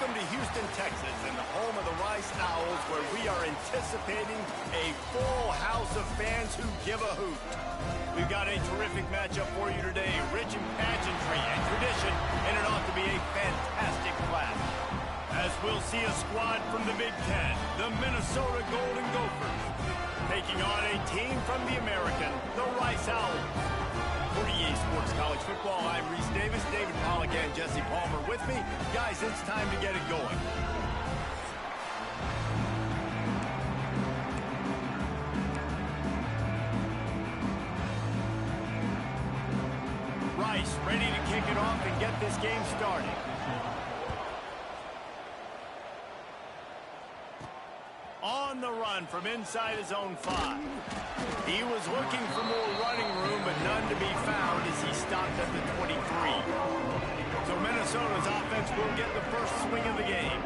Welcome to Houston, Texas, and the home of the Rice Owls, where we are anticipating a full house of fans who give a hoot. We've got a terrific matchup for you today, rich in pageantry and tradition, and it ought to be a fantastic clash. As we'll see a squad from the Big Ten, the Minnesota Golden Gophers, taking on a team from the American, the Rice Owls. For EA Sports College Football, I'm Reese Davis, David Pollack, and Jesse Palmer with me. Guys, it's time to get it going. Rice ready to kick it off and get this game started. On the run from inside his own 5. He was looking for more running room, but none to be found as he stopped at the 23. So Minnesota's offense will get the first swing of the game.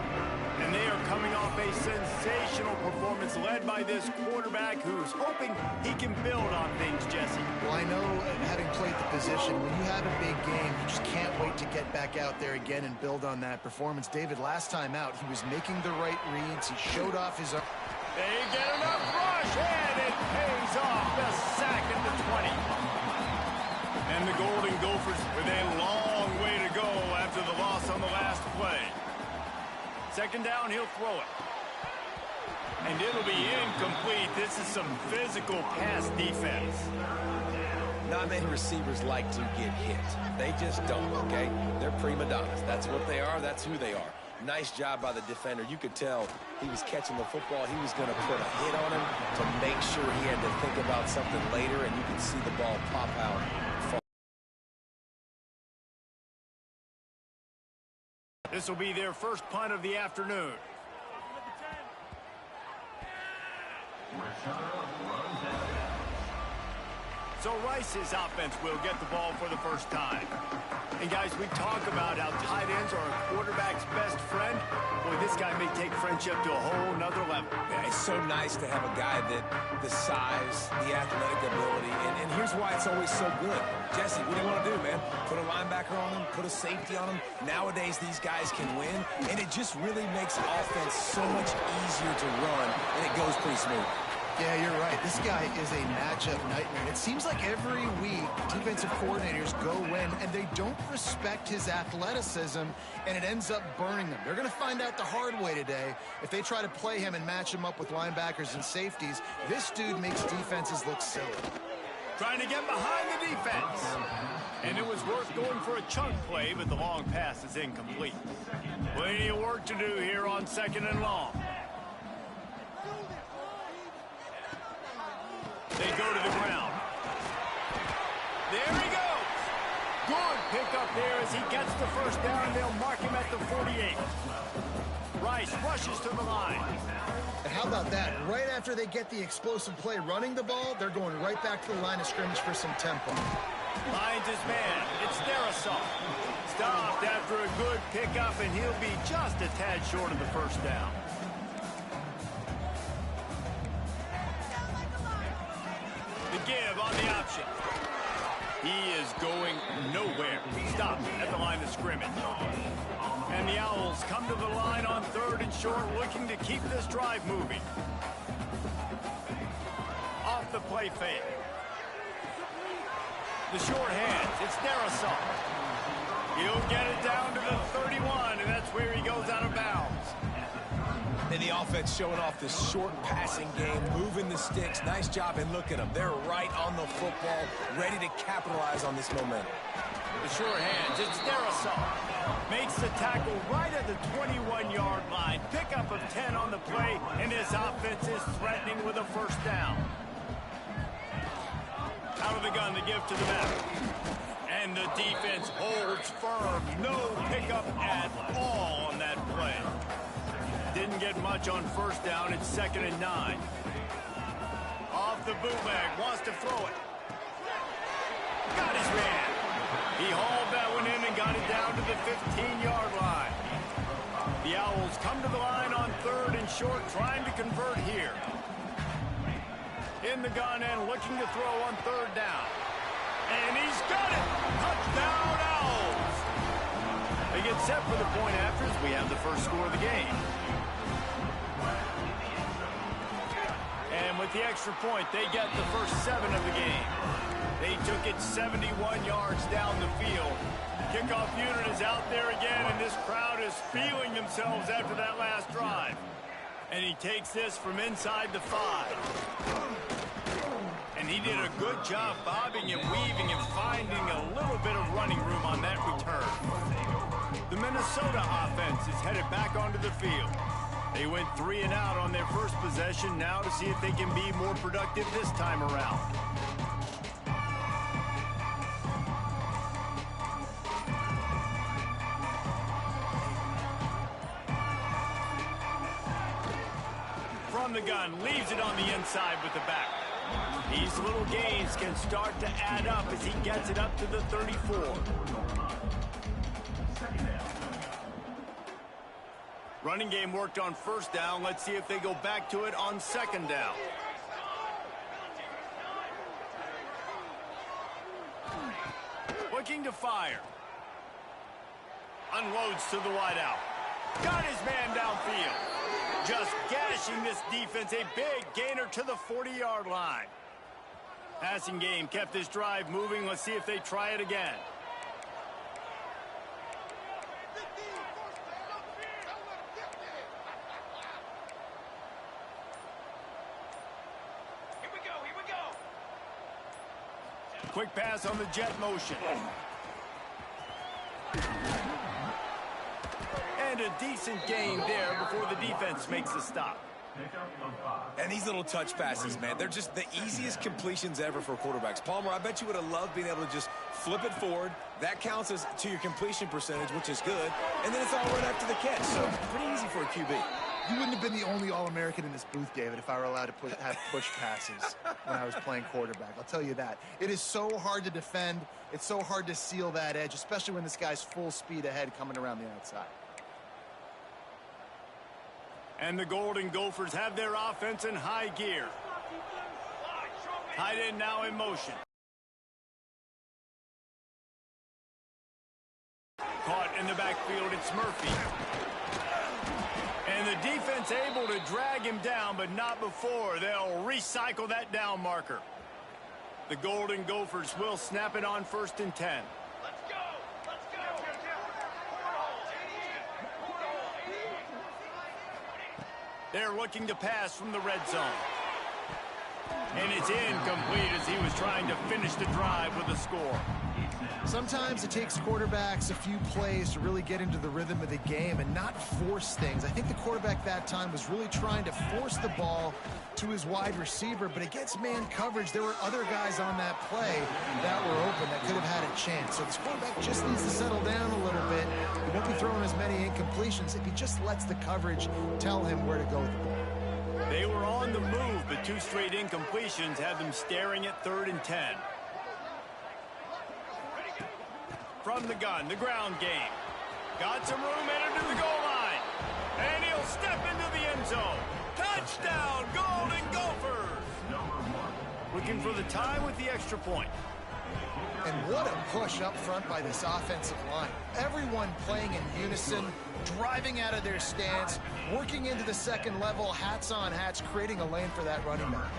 And they are coming off a sensational performance led by this quarterback who's hoping he can build on things, Jesse. Well, I know, having played the position, when you have a big game, you just can't wait to get back out there again and build on that performance. David, last time out, he was making the right reads. He showed off his... They get enough rush, and it pays off. The sack at the 20. And the Golden Gophers with a long way to go after the loss on the last play. Second down, he'll throw it. And it'll be incomplete. This is some physical pass defense. Not many receivers like to get hit. They just don't, okay? They're prima donnas. That's what they are. That's who they are. Nice job by the defender. You could tell he was catching the football. He was going to put a hit on him to make sure he had to think about something later, and you could see the ball pop out. This will be their first punt of the afternoon. So Rice's offense will get the ball for the first time. And guys, we talk about how tight ends are a quarterback's best friend. Boy, this guy may take friendship to a whole nother level. Yeah, it's so nice to have a guy that the size, the athletic ability, and here's why it's always so good. Jesse, what do you want to do, man? Put a linebacker on him, put a safety on him. Nowadays, these guys can win, and it just really makes offense so much easier to run, and it goes pretty smooth. Yeah, you're right. This guy is a matchup nightmare. It seems like every week defensive coordinators go in and they don't respect his athleticism, and it ends up burning them. They're going to find out the hard way today. If they try to play him and match him up with linebackers and safeties, this dude makes defenses look silly. Trying to get behind the defense. And it was worth going for a chunk play, but the long pass is incomplete. Plenty of work to do here on second and long. They go to the ground. There he goes. Good pickup there as he gets the first down. They'll mark him at the 48. Rice rushes to the line. And how about that? Right after they get the explosive play running the ball, they're going right back to the line of scrimmage for some tempo. Finds his man. It's Darasol. Stopped after a good pickup, and he'll be just a tad short of the first down. The give on the option. He is going nowhere. Stopped at the line of scrimmage. And the Owls come to the line on third and short, looking to keep this drive moving. Off the play fake. The short hands. It's Darasol. He'll get it down to the 31, and that's where he goes out of bounds. And the offense showing off this short passing game, moving the sticks. Nice job, and look at them. They're right on the football, ready to capitalize on this momentum. The short hands, it's Darasol. Makes the tackle right at the 21-yard line. Pickup of 10 on the play, and his offense is threatening with a first down. Out of the gun, the give to the back. And the defense holds firm. No pickup at all on that play. Didn't get much on first down. It's 2nd and 9. Off the bootleg. Wants to throw it. Got his man. He hauled that one in and got it down to the 15-yard line. The Owls come to the line on third and short, trying to convert here. In the gun and looking to throw on third down. And he's got it. Touchdown, Owls. They get set for the point after as we have the first score of the game. And with the extra point, they get the first 7 of the game. They took it 71 yards down the field. Kickoff unit is out there again, and this crowd is feeling themselves after that last drive. And he takes this from inside the 5. And he did a good job bobbing and weaving and finding a little bit of running room on that return. The Minnesota offense is headed back onto the field. They went 3 and out on their first possession, now to see if they can be more productive this time around. From the gun, leaves it on the inside with the back. These little gains can start to add up as he gets it up to the 34. Running game worked on first down. Let's see if they go back to it on second down. Looking to fire. Unloads to the wideout. Got his man downfield. Just gashing this defense. A big gainer to the 40-yard line. Passing game kept this drive moving. Let's see if they try it again. Quick pass on the jet motion. And a decent gain there before the defense makes the stop. And these little touch passes, man, they're just the easiest completions ever for quarterbacks. Palmer, I bet you would have loved being able to just flip it forward. That counts as to your completion percentage, which is good. And then it's all right after the catch. So pretty easy for a QB. You wouldn't have been the only All-American in this booth, David, if I were allowed to have push passes when I was playing quarterback. I'll tell you that. It is so hard to defend. It's so hard to seal that edge, especially when this guy's full speed ahead coming around the outside. And the Golden Gophers have their offense in high gear. Tight end now in motion. Caught in the backfield, it's Murphy. And the defense able to drag him down, but not before. They'll recycle that down marker. The Golden Gophers will snap it on 1st and 10. Let's go! Let's go! They're looking to pass from the red zone. And it's incomplete as he was trying to finish the drive with a score. Sometimes it takes quarterbacks a few plays to really get into the rhythm of the game and not force things. I think the quarterback that time was really trying to force the ball to his wide receiver, but against man coverage, there were other guys on that play that were open that could have had a chance. So this quarterback just needs to settle down a little bit. He won't be throwing as many incompletions if he just lets the coverage tell him where to go with the ball. They were on the move, but 2 straight incompletions had them staring at 3rd and 10. From the gun, the ground game. Got some room, entered to the goal line. And he'll step into the end zone. Touchdown, Golden Gophers! Looking for the tie with the extra point. And what a push up front by this offensive line. Everyone playing in unison, driving out of their stance, working into the second level, hats on hats, creating a lane for that running back.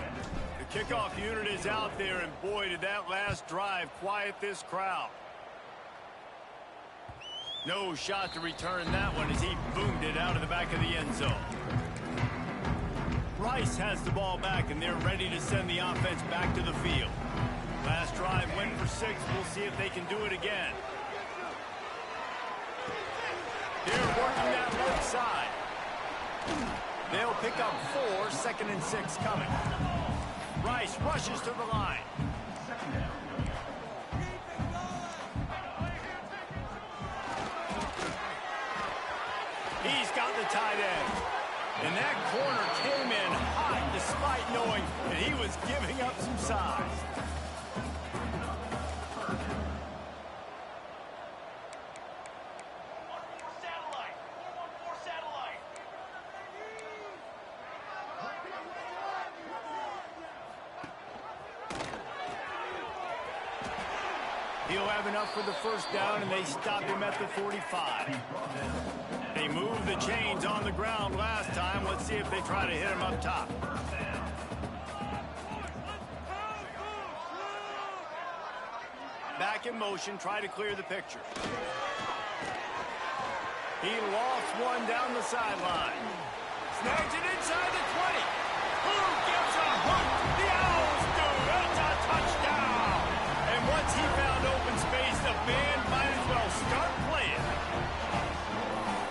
The kickoff unit is out there, and boy, did that last drive quiet this crowd. No shot to return that one as he boomed it out of the back of the end zone. Rice has the ball back, and they're ready to send the offense back to the field. Last drive went for 6. We'll see if they can do it again. They're working that left side. They'll pick up 4, 2nd and 6 coming. Rice rushes to the line. He's got the tight end. And that corner came in hot despite knowing that he was giving up some size. He'll have enough for the first down, and they stopped him at the 45. They moved the chains on the ground last time. Let's see if they try to hit him up top. Back in motion, try to clear the picture. He lost one down the sideline. Snags it inside the 20. Who gives a hook? The Owls do. It's a touchdown. And once he found open space, the band might as well start playing.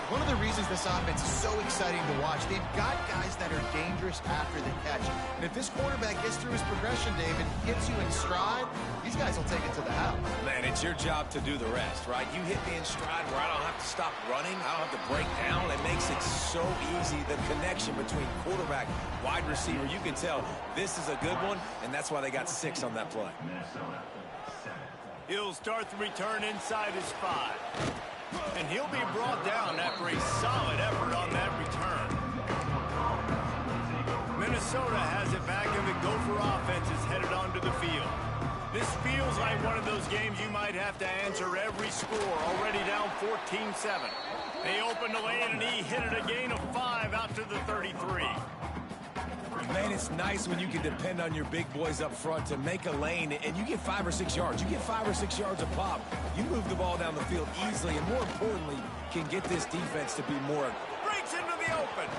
One of the reasons this offense is so exciting to watch, they've got guys that are dangerous after the catch. And if this quarterback gets through his progression, David, gets you in stride, these guys will take it to the house. Man, it's your job to do the rest, right? You hit me in stride where I don't have to stop running. I don't have to break down. It makes it so easy. The connection between quarterback, wide receiver, you can tell this is a good one, and that's why they got 6 on that play. He'll start the return inside his 5. And he'll be brought down after a solid effort on that return. Minnesota has it back, and the Gopher offense is headed onto the field. This feels like one of those games you might have to answer every score. Already down 14-7. They opened the lane, and he hit it a gain of 5 out to the 33. Man, it's nice when you can depend on your big boys up front to make a lane, and you get 5 or 6 yards. You get 5 or 6 yards a pop. You move the ball down the field easily, and more importantly, can get this defense to be more. Breaks into the open.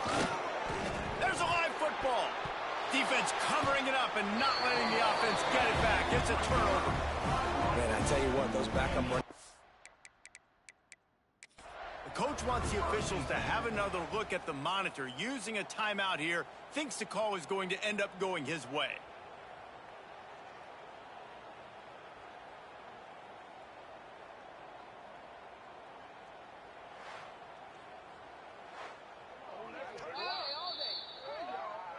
There's a live football. Defense covering it up and not letting the offense get it back. It's a turnover. Man, I tell you what, those backup runs. Coach wants the officials to have another look at the monitor. Using a timeout here, thinks the call is going to end up going his way.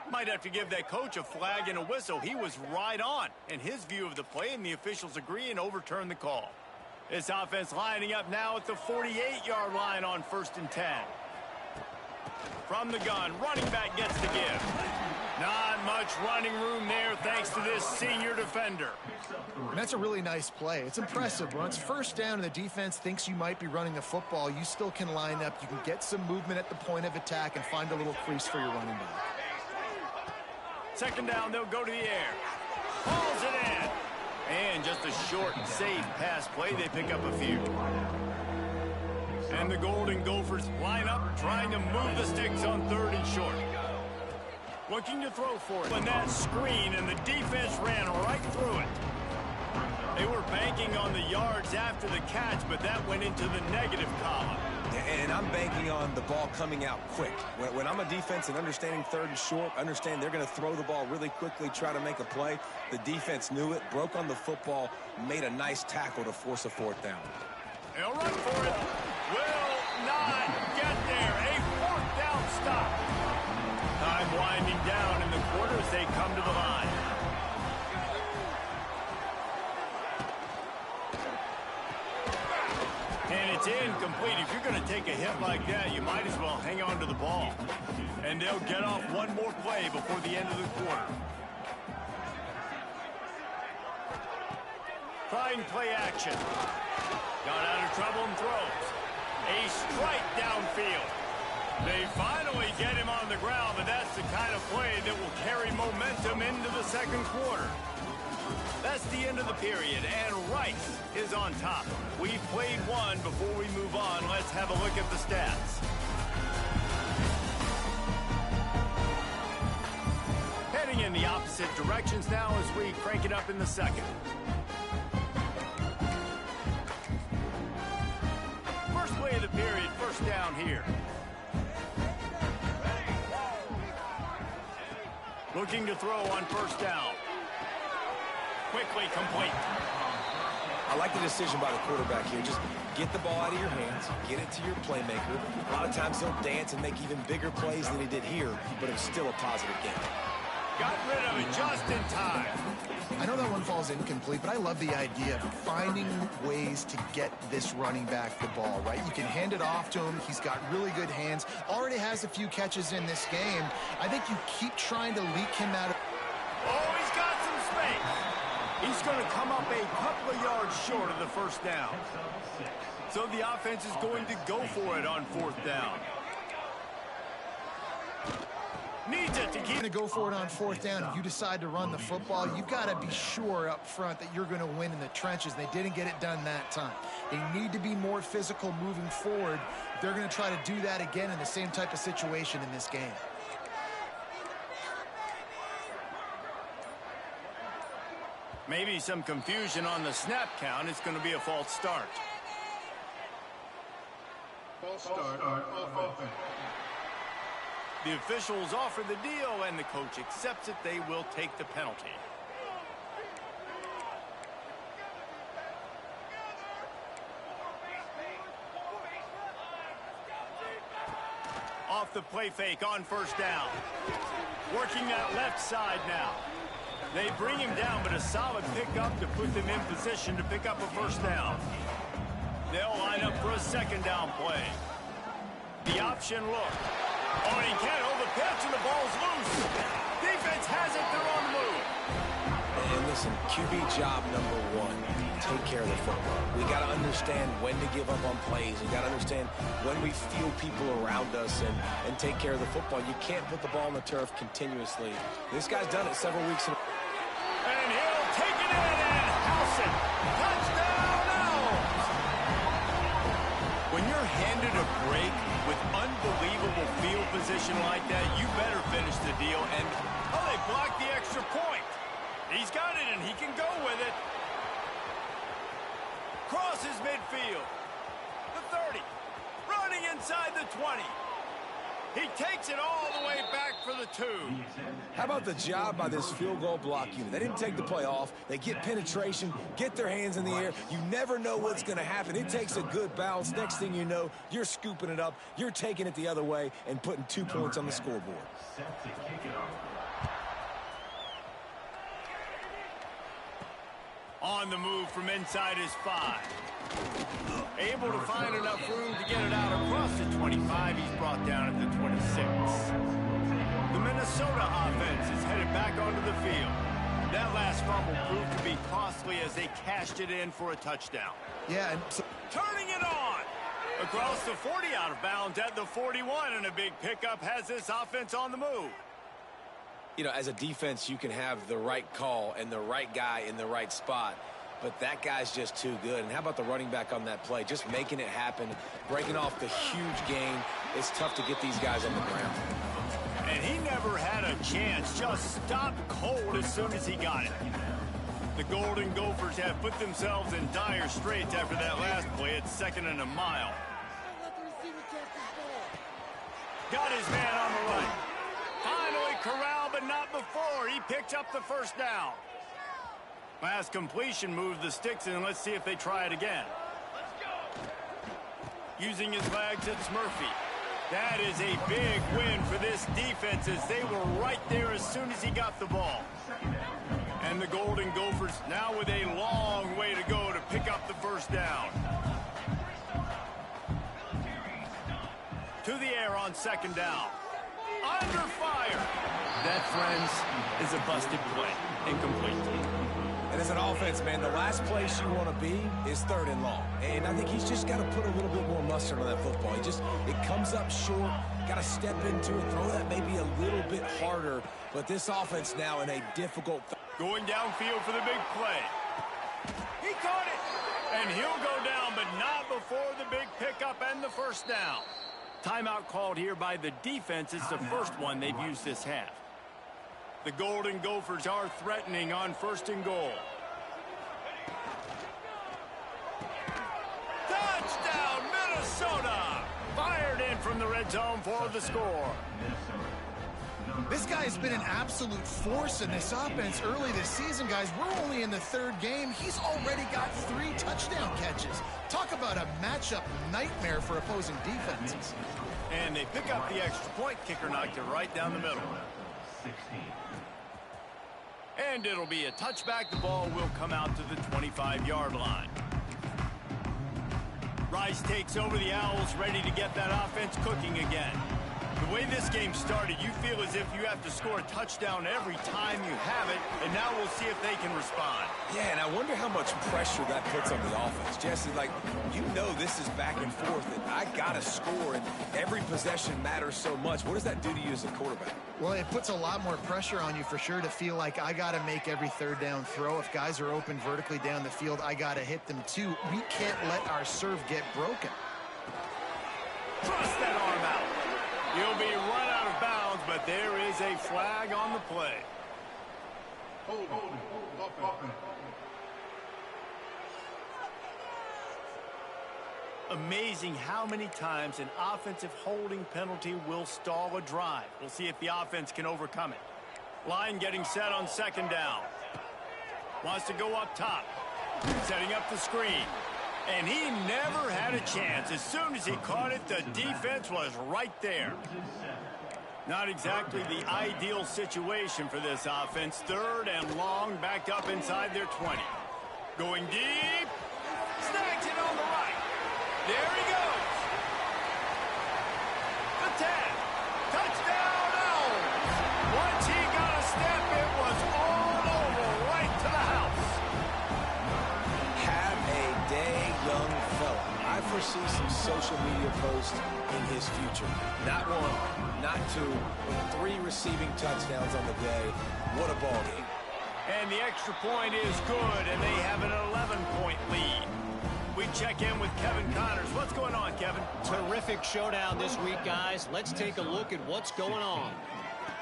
Might have to give that coach a flag and a whistle. He was right on in his view of the play, and the officials agree and overturn the call. This offense lining up now at the 48-yard line on 1st and 10. From the gun, running back gets the give. Not much running room there thanks to this senior defender. And that's a really nice play. It's impressive. Once first down and the defense thinks you might be running the football, you still can line up. You can get some movement at the point of attack and find a little crease for your running back. 2nd down, they'll go to the air. Hauls it in. And just a short, safe pass play. They pick up a few. And the Golden Gophers line up, trying to move the sticks on 3rd and short. Looking to throw for it. And that screen, and the defense ran right through it. They were banking on the yards after the catch, but that went into the negative column. And I'm banking on the ball coming out quick. When I'm a defense and understanding 3rd and short, understand they're going to throw the ball really quickly, try to make a play. The defense knew it, broke on the football, made a nice tackle to force a 4th down. They'll run for it. Will not get there. A 4th down stop. Time winding down in the quarter as they come to the line. And it's incomplete. If you're going to take a hit like that, you might as well hang on to the ball. And they'll get off one more play before the end of the quarter. Trying play action. Got out of trouble and throws. A strike downfield. They finally get him on the ground, but that's the kind of play that will carry momentum into the 2nd quarter. That's the end of the period, and Rice is on top. We've played one. Before we move on, let's have a look at the stats. Heading in the opposite directions now as we crank it up in the 2nd. First play of the period, 1st down here. Looking to throw on 1st down. Quickly complete. I like the decision by the quarterback here. Just get the ball out of your hands, get it to your playmaker. A lot of times he'll dance and make even bigger plays than he did here, but it was still a positive game. Got rid of it just in time. I know that one falls incomplete, but I love the idea of finding ways to get this running back the ball, right? You can hand it off to him. He's got really good hands. Already has a few catches in this game. I think you keep trying to leak him out of... Oh, he's got some space. He's going to come up a couple of yards short of the first down. So the offense is going to go for it on 4th down. Needs it to keep. To go for it on 4th down. If you decide to run the football, you've got to be sure up front that you're going to win in the trenches. They didn't get it done that time. They need to be more physical moving forward. They're going to try to do that again in the same type of situation in this game. Maybe some confusion on the snap count. It's going to be a false start. False start on offense. The officials offer the deal, and the coach accepts it. They will take the penalty. Off the play fake on 1st down. Working that left side now. They bring him down, but a solid pickup to put them in position to pick up a 1st down. They'll line up for a 2nd down play. The option look. Oh, he can't hold the pitch, and the ball's loose. Defense has it. They're on the move. And listen, QB job number 1, take care of the football. We got to understand when to give up on plays. We got to understand when we feel people around us and take care of the football. You can't put the ball on the turf continuously. This guy's done it several weeks in a row. And he'll take it in and house it. Touchdown, Owls! When you're handed a break with unbelievable field position like that, you better finish the deal. And, oh, they blocked the extra point. He's got it, and he can go with it. Crosses midfield. The 30. Running inside the 20. He takes it all the way back for the 2. How about the job by this field goal block unit? They didn't take the play off. They get penetration, get their hands in the air. You never know what's going to happen. It takes a good bounce. Next thing you know, you're scooping it up. You're taking it the other way and putting 2 points on the scoreboard. On the move from inside his 5. Able to find enough room to get it out across the 25. He's brought down at the 26. The Minnesota offense is headed back onto the field. That last fumble proved to be costly as they cashed it in for a touchdown. Yeah, and so Turning it on. Across the 40, out of bounds at the 41, and a big pickup has this offense on the move. You know, as a defense, you can have the right call and the right guy in the right spot, but that guy's just too good. And how about the running back on that play? Just making it happen, breaking off the huge gain. It's tough to get these guys on the ground. And he never had a chance, just stopped cold as soon as he got it. The Golden Gophers have put themselves in dire straits after that last play. It's 2nd and a mile. Got his man on the right. Finally corralled, but not before. He picked up the 1st down. Last completion moved the sticks in. Let's see if they try it again. Using his legs, it's Murphy. That is a big win for this defense as they were right there as soon as he got the ball. And the Golden Gophers now with a long way to go to pick up the 1st down. To the air on 2nd down. Under fire. That, friends, is a busted play. Incomplete. And as an offense, man, the last place you want to be is 3rd and long. And I think he's just got to put a little bit more mustard on that football. It comes up short, got to step into it, throw that maybe a little bit harder. But this offense now in a difficult... Going downfield for the big play. He caught it. And he'll go down, but not before the big pickup and the 1st down. Timeout called here by the defense. It's the first one they've used this half. The Golden Gophers are threatening on 1st and goal. Touchdown, Minnesota! Fired in from the red zone for the score. this guy has been an absolute force in this offense early this season, guys. We're only in the 3rd game. He's already got 3 touchdown catches. Talk about a matchup nightmare for opposing defenses. And they pick up the extra point. Kicker knocked it right down the middle. And it'll be a touchback. The ball will come out to the 25-yard line. Rice takes over the Owls, ready to get that offense cooking again. The way this game started, you feel as if you have to score a touchdown every time you have it, and now we'll see if they can respond. Yeah, and I wonder how much pressure that puts on the offense. Jesse, like, you know this is back and forth, and I got to score, and every possession matters so much. What does that do to you as a quarterback? Well, it puts a lot more pressure on you for sure to feel like I got to make every third down throw. If guys are open vertically down the field, I got to hit them too. We can't let our serve get broken. Thrust that arm out. He'll be run out of bounds, but there is a flag on the play. Hold offense. Amazing how many times an offensive holding penalty will stall a drive. We'll see if the offense can overcome it. Line getting set on second down. Wants to go up top. Setting up the screen. And he never had a chance. As soon as he caught it, the defense was right there. Not exactly the ideal situation for this offense. Third and long, backed up inside their 20. Going deep. Snags it on the right. There he goes. The 10. Touchdown, Owls. Once he got a step, it was all over right to the house. Have a day, young fella. I foresee some social media posts in his future. Not one, not two, but 3 receiving touchdowns on the day. What a ball game. And the extra point is good, and they have an 11-point lead. We check in with Kevin Connors. What's going on, Kevin? Terrific showdown this week, guys. Let's take a look at what's going on.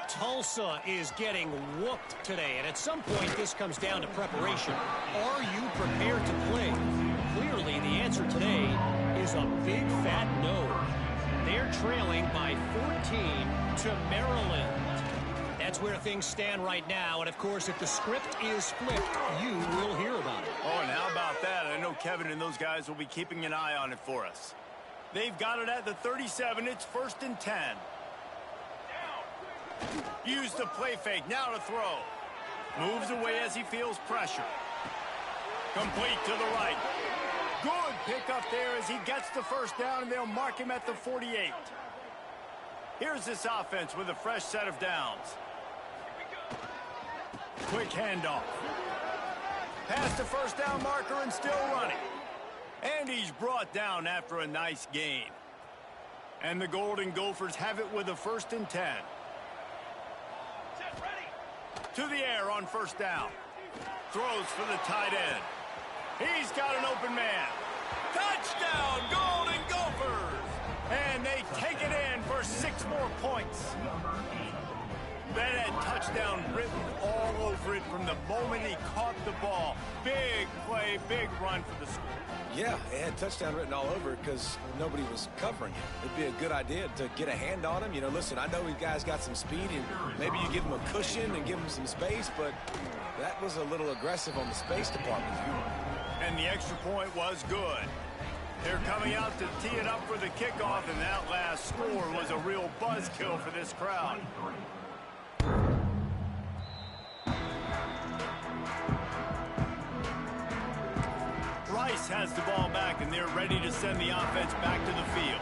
Tulsa is getting whooped today, and at some point this comes down to preparation. Are you prepared to play? Clearly, the answer today is a big fat no. They're trailing by 14 to Maryland. That's where things stand right now, and of course, if the script is flipped, you will hear about it. Oh, and how about that? I know Kevin and those guys will be keeping an eye on it for us. They've got it at the 37. It's 1st and 10. Use the play fake. Now to throw. Moves away as he feels pressure. Complete to the right. Good pickup there as he gets the first down, and they'll mark him at the 48. Here's this offense with a fresh set of downs. Quick handoff. Past the first down marker and still running. And he's brought down after a nice gain. And the Golden Gophers have it with a 1st and 10. To the air on first down. Throws for the tight end. He's got an open man. Touchdown, Golden Gophers! And they take it in for 6 more points. That had touchdown written all over it from the moment he caught the ball. Big play, big run for the score. Yeah, it had touchdown written all over it because nobody was covering him. It'd be a good idea to get a hand on him. You know, listen, I know you guys got some speed, and maybe you give him a cushion and give him some space, but that was a little aggressive on the space department. And the extra point was good. They're coming out to tee it up for the kickoff, and that last score was a real buzzkill for this crowd. Rice has the ball back, and they're ready to send the offense back to the field.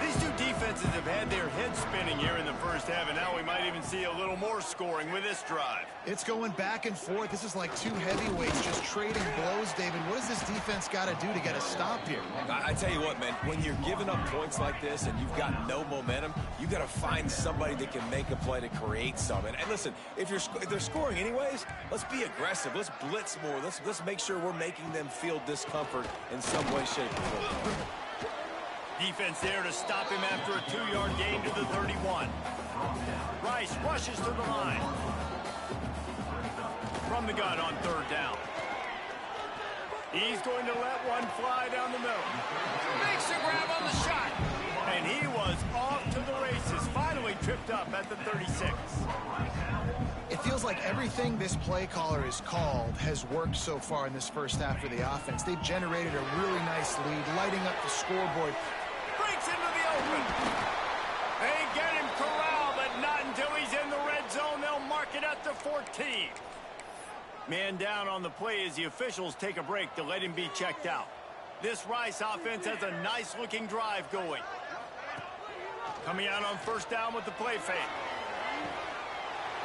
These two defenses have had their heads spinning here in the first half, and now we might even see a little more scoring with this drive. It's going back and forth. This is like 2 heavyweights just trading blows, David. What does this defense got to do to get a stop here? I tell you what, man, when you're giving up points like this and you've got no momentum, you got to find somebody that can make a play to create something. And listen, if they're scoring anyways, let's be aggressive. Let's blitz more. Let's make sure we're making them feel discomfort in some way, shape, or form. Defense there to stop him after a 2-yard gain to the 31. Rice rushes to the line. From the gun on 3rd down. He's going to let one fly down the middle. Makes a grab on the shot. And he was off to the races. Finally tripped up at the 36. It feels like everything this play caller has called has worked so far in this first half for the offense. They've generated a really nice lead, lighting up the scoreboard. Breaks into the open. They get him corralled, but not until he's in the red zone. They'll mark it at the 14. Man down on the play as the officials take a break to let him be checked out. This Rice offense has a nice-looking drive going. Coming out on first down with the play fake.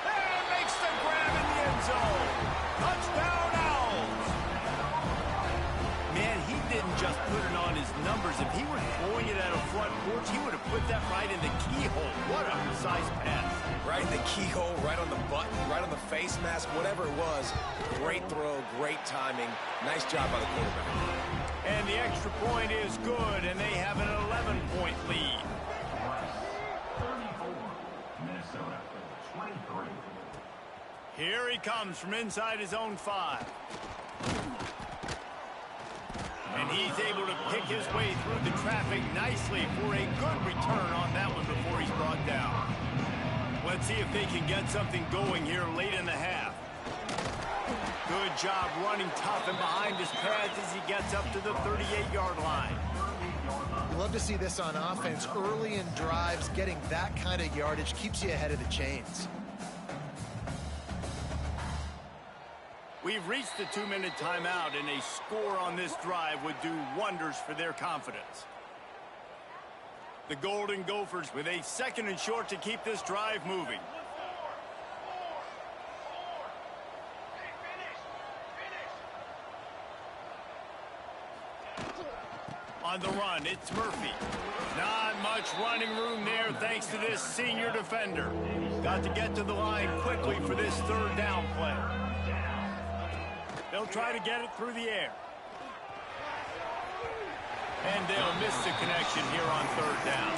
And makes the grab in the end zone. Touchdown, Owls. Man, he didn't just put it on his numbers. If he were throwing it at a front porch, he would have put that right in the keyhole. What a precise pass. Right in the keyhole, right on the button, right on the face mask, whatever it was. Great throw, great timing. Nice job by the quarterback. And the extra point is good, and they have an 11-point lead. 34, Minnesota, 23. Here he comes from inside his own 5. And he's able to pick his way through the traffic nicely for a good return on that one before he's brought down. Let's see if they can get something going here late in the half. Good job running tough and behind his pads as he gets up to the 38-yard line. You love to see this on offense. Early in drives, getting that kind of yardage keeps you ahead of the chains. We've reached the 2-minute timeout, and a score on this drive would do wonders for their confidence. The Golden Gophers with a 2nd and short to keep this drive moving. On the run, it's Murphy. Not much running room there thanks to this senior defender. Got to get to the line quickly for this 3rd down play. They'll try to get it through the air. And they'll miss the connection here on 3rd down.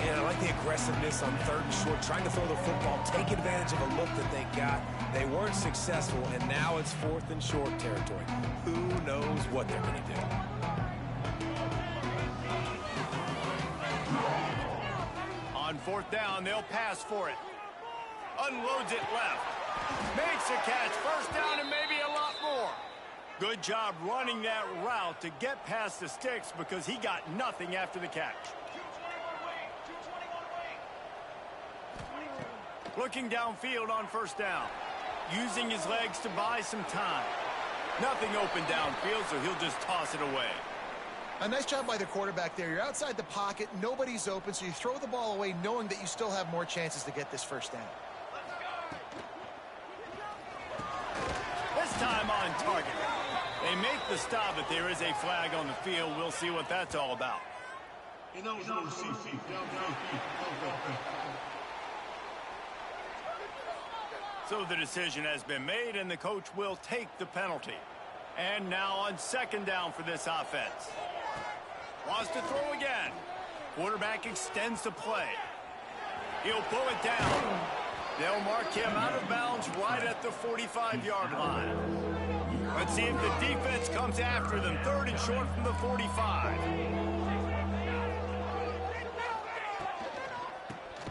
And I like the aggressiveness on 3rd and short, trying to throw the football, take advantage of a look that they got. They weren't successful, and now it's 4th and short territory. Who knows what they're going to do? On 4th down, they'll pass for it. Unloads it left. Makes a catch. 1st down and maybe a lot more. Good job running that route to get past the sticks because he got nothing after the catch. Looking downfield on 1st down. Using his legs to buy some time. Nothing open downfield, so he'll just toss it away. A nice job by the quarterback there. You're outside the pocket, nobody's open, so you throw the ball away knowing that you still have more chances to get this 1st down. This time on target. They make the stop, but there is a flag on the field. We'll see what that's all about. So the decision has been made, and the coach will take the penalty. And now on 2nd down for this offense. Wants to throw again. Quarterback extends the play. He'll pull it down. They'll mark him out of bounds right at the 45-yard line. Let's see if the defense comes after them. 3rd and short from the 45.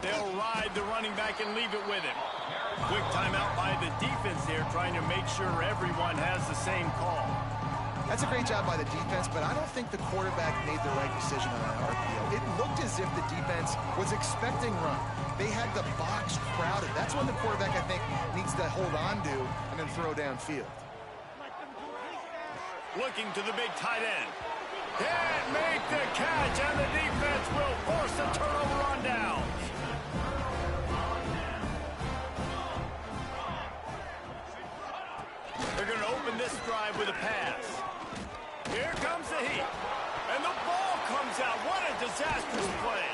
They'll ride the running back and leave it with him. Quick timeout by the defense there, trying to make sure everyone has the same call. That's a great job by the defense, but I don't think the quarterback made the right decision on that RPO. It looked as if the defense was expecting run. They had the box crowded. That's when the quarterback, I think, needs to hold on to and then throw downfield. Looking to the big tight end. Can't make the catch, and the defense will force a turnover on downs. They're going to open this drive with a pass. Here comes the heat. And the ball comes out. What a disastrous play.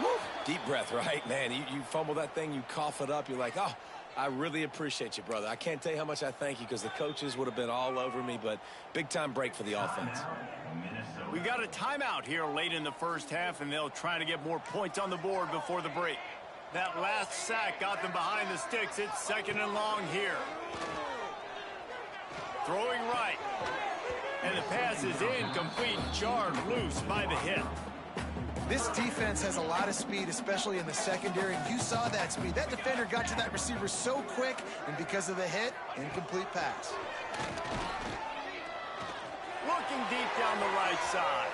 Woo. Deep breath, right? Man, you fumble that thing, you cough it up, you're like, oh, I really appreciate you, brother. I can't tell you how much I thank you because the coaches would have been all over me, but big-time break for the offense. We got a timeout here late in the 1st half, and they'll try to get more points on the board before the break. That last sack got them behind the sticks. It's 2nd and long here. Throwing right. And the pass is incomplete, jarred loose by the hit. This defense has a lot of speed, especially in the secondary. You saw that speed. That defender got to that receiver so quick, and because of the hit, incomplete pass. Looking deep down the right side.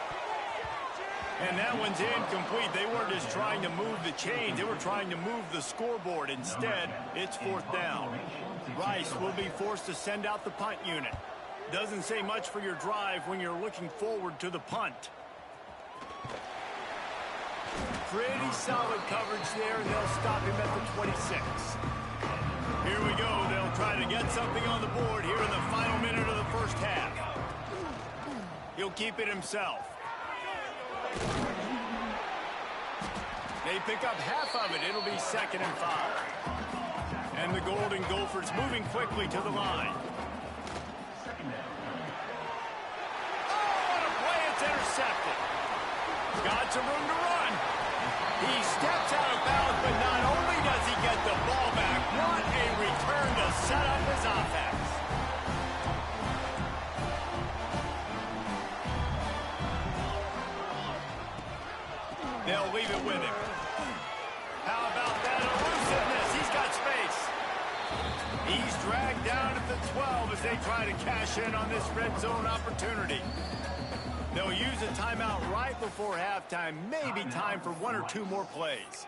And that one's incomplete. They weren't just trying to move the chains. They were trying to move the scoreboard. Instead, it's 4th down. Rice will be forced to send out the punt unit. Doesn't say much for your drive when you're looking forward to the punt. Pretty solid coverage there, and they'll stop him at the 26. Here we go. They'll try to get something on the board here in the final minute of the first half. He'll keep it himself. They pick up half of it. It'll be 2nd and 5. And the Golden Gophers moving quickly to the line. Intercepted. Got some room to run. He steps out of bounds, but not only does he get the ball back, what a return to set up his offense. They'll leave it with him. How about that elusiveness? He's got space. He's dragged down at the 12 as they try to cash in on this red zone opportunity. They'll use a timeout right before halftime. Maybe time for 1 or 2 more plays.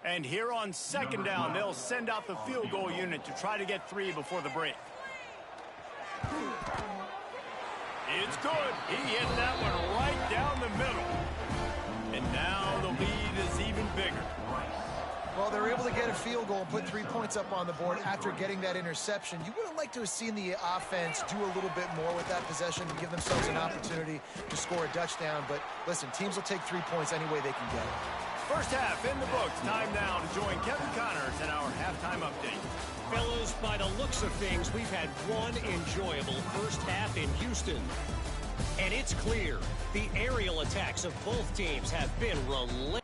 And here on 2nd down, they'll send out the field goal unit to try to get 3 before the break. It's good. He hit that one right down the middle. And now the lead is even bigger. Well, they were able to get a field goal and put 3 points up on the board after getting that interception. You would have liked to have seen the offense do a little bit more with that possession to give themselves an opportunity to score a touchdown. But listen, teams will take 3 points any way they can get it. First half in the books. Time now to join Kevin Connors in our halftime update. Fellas, by the looks of things, we've had one enjoyable first half in Houston. And it's clear the aerial attacks of both teams have been relentless.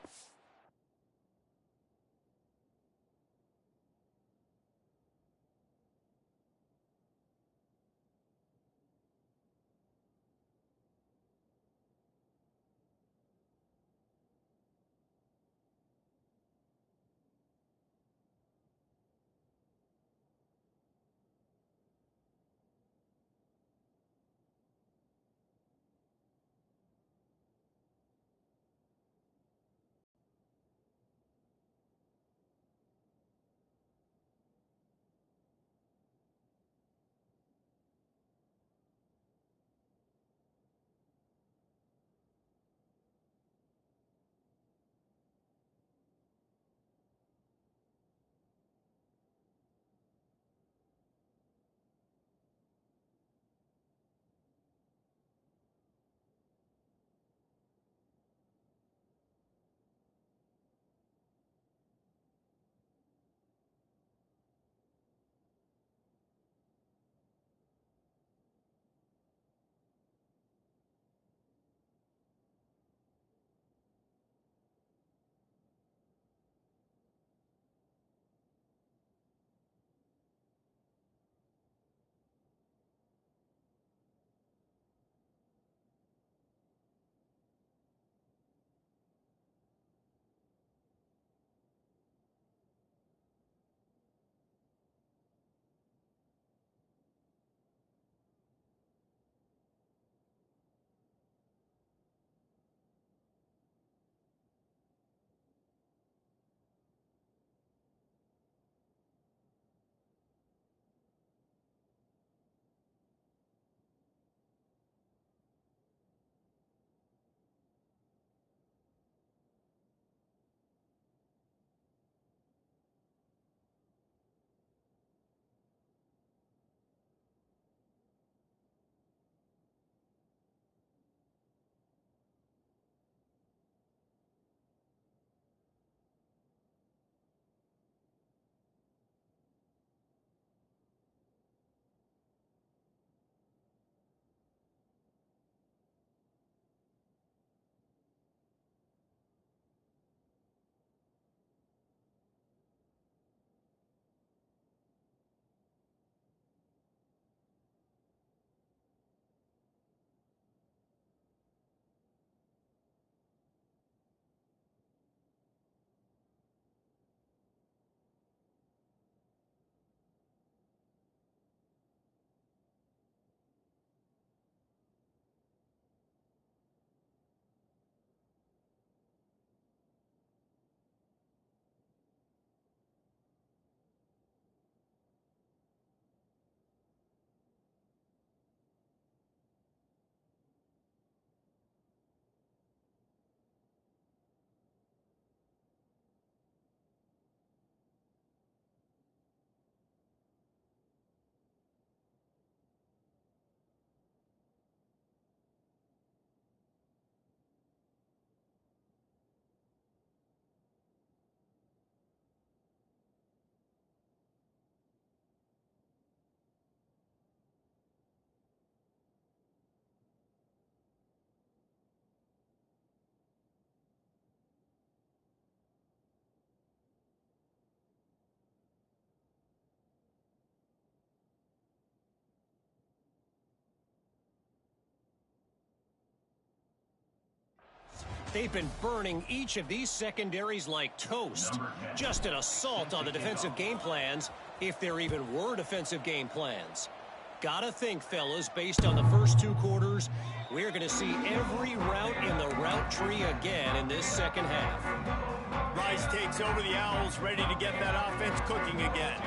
They've been burning each of these secondaries like toast. Just an assault on the defensive game plans, if there even were defensive game plans. Gotta think, fellas, based on the first 2 quarters, we're going to see every route in the route tree again in this second half. Rice takes over the Owls, ready to get that offense cooking again.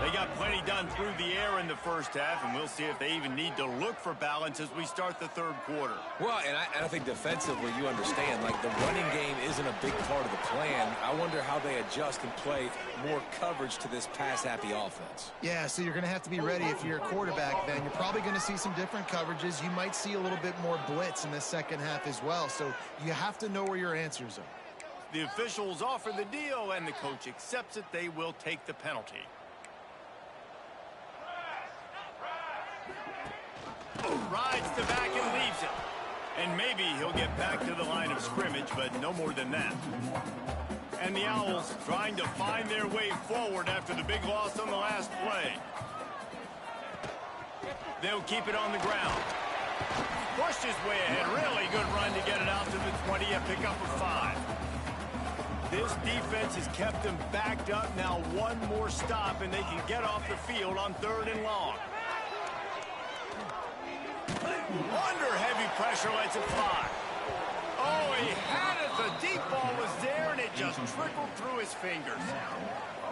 They got plenty done through the air in the first half, and we'll see if they even need to look for balance as we start the third quarter. Well, and I think defensively, you understand, like the running game isn't a big part of the plan. I wonder how they adjust and play more coverage to this pass-happy offense. Yeah, so you're going to have to be ready if you're a quarterback, then. You're probably going to see some different coverages. You might see a little bit more blitz in the second half as well, so you have to know where your answers are. The officials offer the deal, and the coach accepts it. They will take the penalty. Rides the back and leaves it. And maybe he'll get back to the line of scrimmage, but no more than that. And the Owls trying to find their way forward after the big loss on the last play. They'll keep it on the ground. Pushed his way ahead. Really good run to get it out to the 20, a pickup of 5. This defense has kept them backed up. Now one more stop, and they can get off the field on 3rd and long. Under heavy pressure, lets it fly. Oh, he had it. The deep ball was there, and it just trickled through his fingers.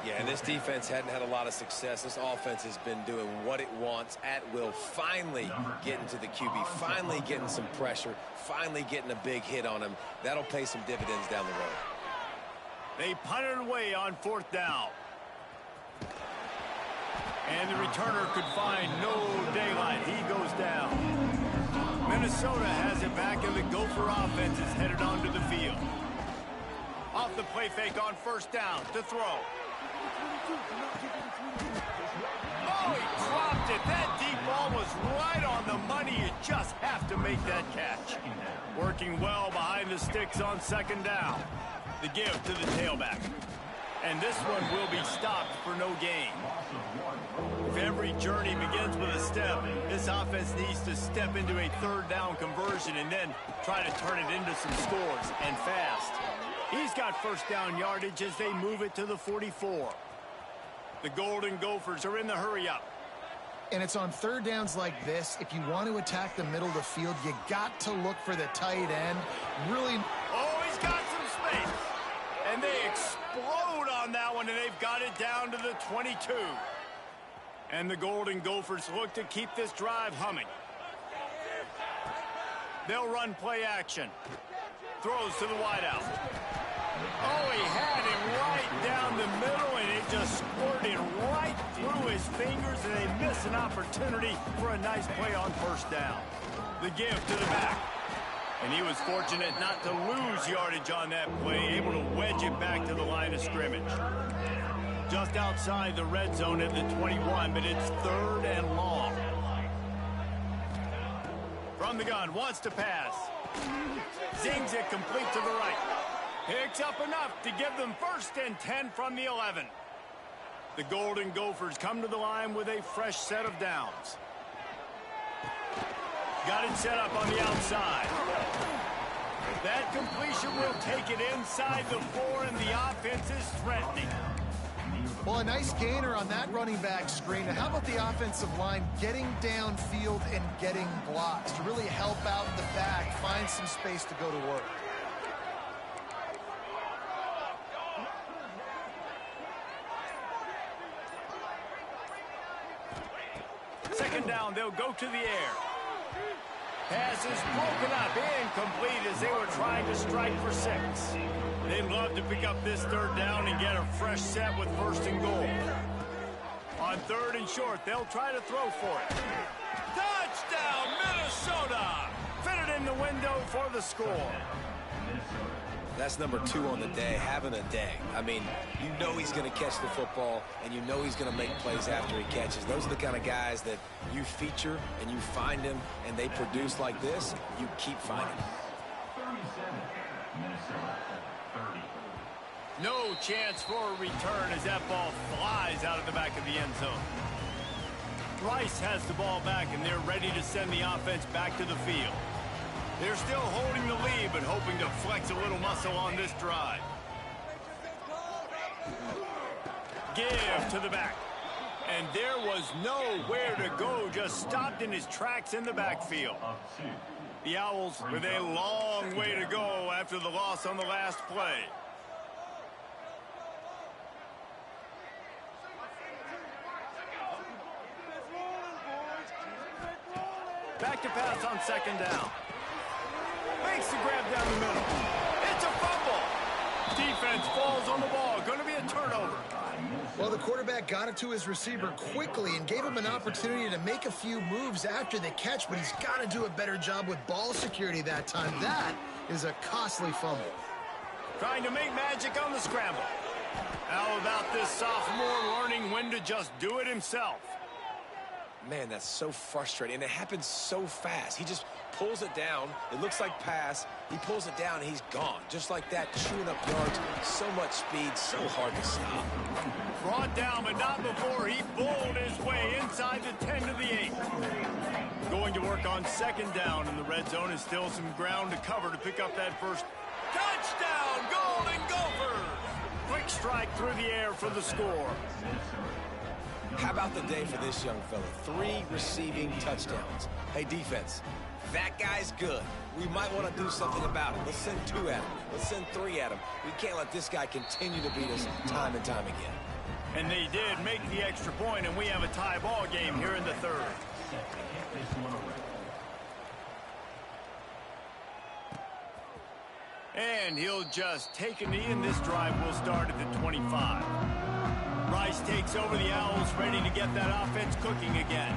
Yeah, and this defense hadn't had a lot of success. This offense has been doing what it wants at will. Finally getting to the QB, finally getting some pressure, finally getting a big hit on him. That'll pay some dividends down the road. They punt it away on 4th down. And the returner could find no daylight. He goes down. Minnesota has it back, and the Gopher offense is headed onto the field. Off the play fake on 1st down to throw. Oh, he dropped it. That deep ball was right on the money. You just have to make that catch. Working well behind the sticks on 2nd down. The give to the tailback. And this one will be stopped for no gain. If every journey begins with a step, this offense needs to step into a 3rd down conversion and then try to turn it into some scores, and fast. He's got 1st down yardage as they move it to the 44. The Golden Gophers are in the hurry-up. And it's on 3rd downs like this. If you want to attack the middle of the field, you got to look for the tight end. Really. Oh, he's got some space. And they explode on that one, and they've got it down to the 22. And the Golden Gophers look to keep this drive humming. They'll run play action. Throws to the wideout. Oh, he had him right down the middle, and it just squirted right through his fingers, and they miss an opportunity for a nice play on 1st down. The give to the back. And he was fortunate not to lose yardage on that play, able to wedge it back to the line of scrimmage. Just outside the red zone at the 21, but it's 3rd and long. From the gun, wants to pass. Zings it complete to the right. Picks up enough to give them 1st and 10 from the 11. The Golden Gophers come to the line with a fresh set of downs. Got it set up on the outside. That completion will take it inside the 4, and the offense is threatening. Well, a nice gainer on that running back screen. How about the offensive line getting downfield and getting blocks to really help out the back, find some space to go to work? Second down, they'll go to the air. Pass is broken up, incomplete as they were trying to strike for 6. They'd love to pick up this 3rd down and get a fresh set with 1st and goal. On 3rd and short, they'll try to throw for it. Touchdown, Minnesota! Fitted in the window for the score. That's number 2 on the day, having a day. I mean, you know he's going to catch the football, and you know he's going to make plays after he catches. Those are the kind of guys that you feature, and you find them, and they produce like this. You keep finding them. No chance for a return as that ball flies out of the back of the end zone. Rice has the ball back, and they're ready to send the offense back to the field. They're still holding the lead, but hoping to flex a little muscle on this drive. Give to the back. And there was nowhere to go, just stopped in his tracks in the backfield. The Owls with a long way to go after the loss on the last play. Back to pass on second down. Makes the grab down the middle. It's a fumble. Defense falls on the ball. Going to be a turnover. Well, the quarterback got it to his receiver quickly and gave him an opportunity to make a few moves after the catch, but he's got to do a better job with ball security that time. That is a costly fumble. Trying to make magic on the scramble. How about this sophomore learning when to just do it himself? Man, that's so frustrating, and it happens so fast. He just pulls it down. It looks like pass. He pulls it down, and he's gone. Just like that, chewing up yards. So much speed, so hard to stop. Brought down, but not before he bowled his way inside the 10 to the 8. Going to work on second down, and the red zone is still some ground to cover to pick up that first. Touchdown, Golden Gophers! Quick strike through the air for the score. How about the day for this young fella? 3 receiving touchdowns. Hey, defense, that guy's good. We might want to do something about it. Let's send 2 at him. Let's send 3 at him. We can't let this guy continue to beat us time and time again. And they did make the extra point, and we have a tie ball game here in the third. And he'll just take a knee, and this drive will start at the 25. Rice takes over the Owls, ready to get that offense cooking again.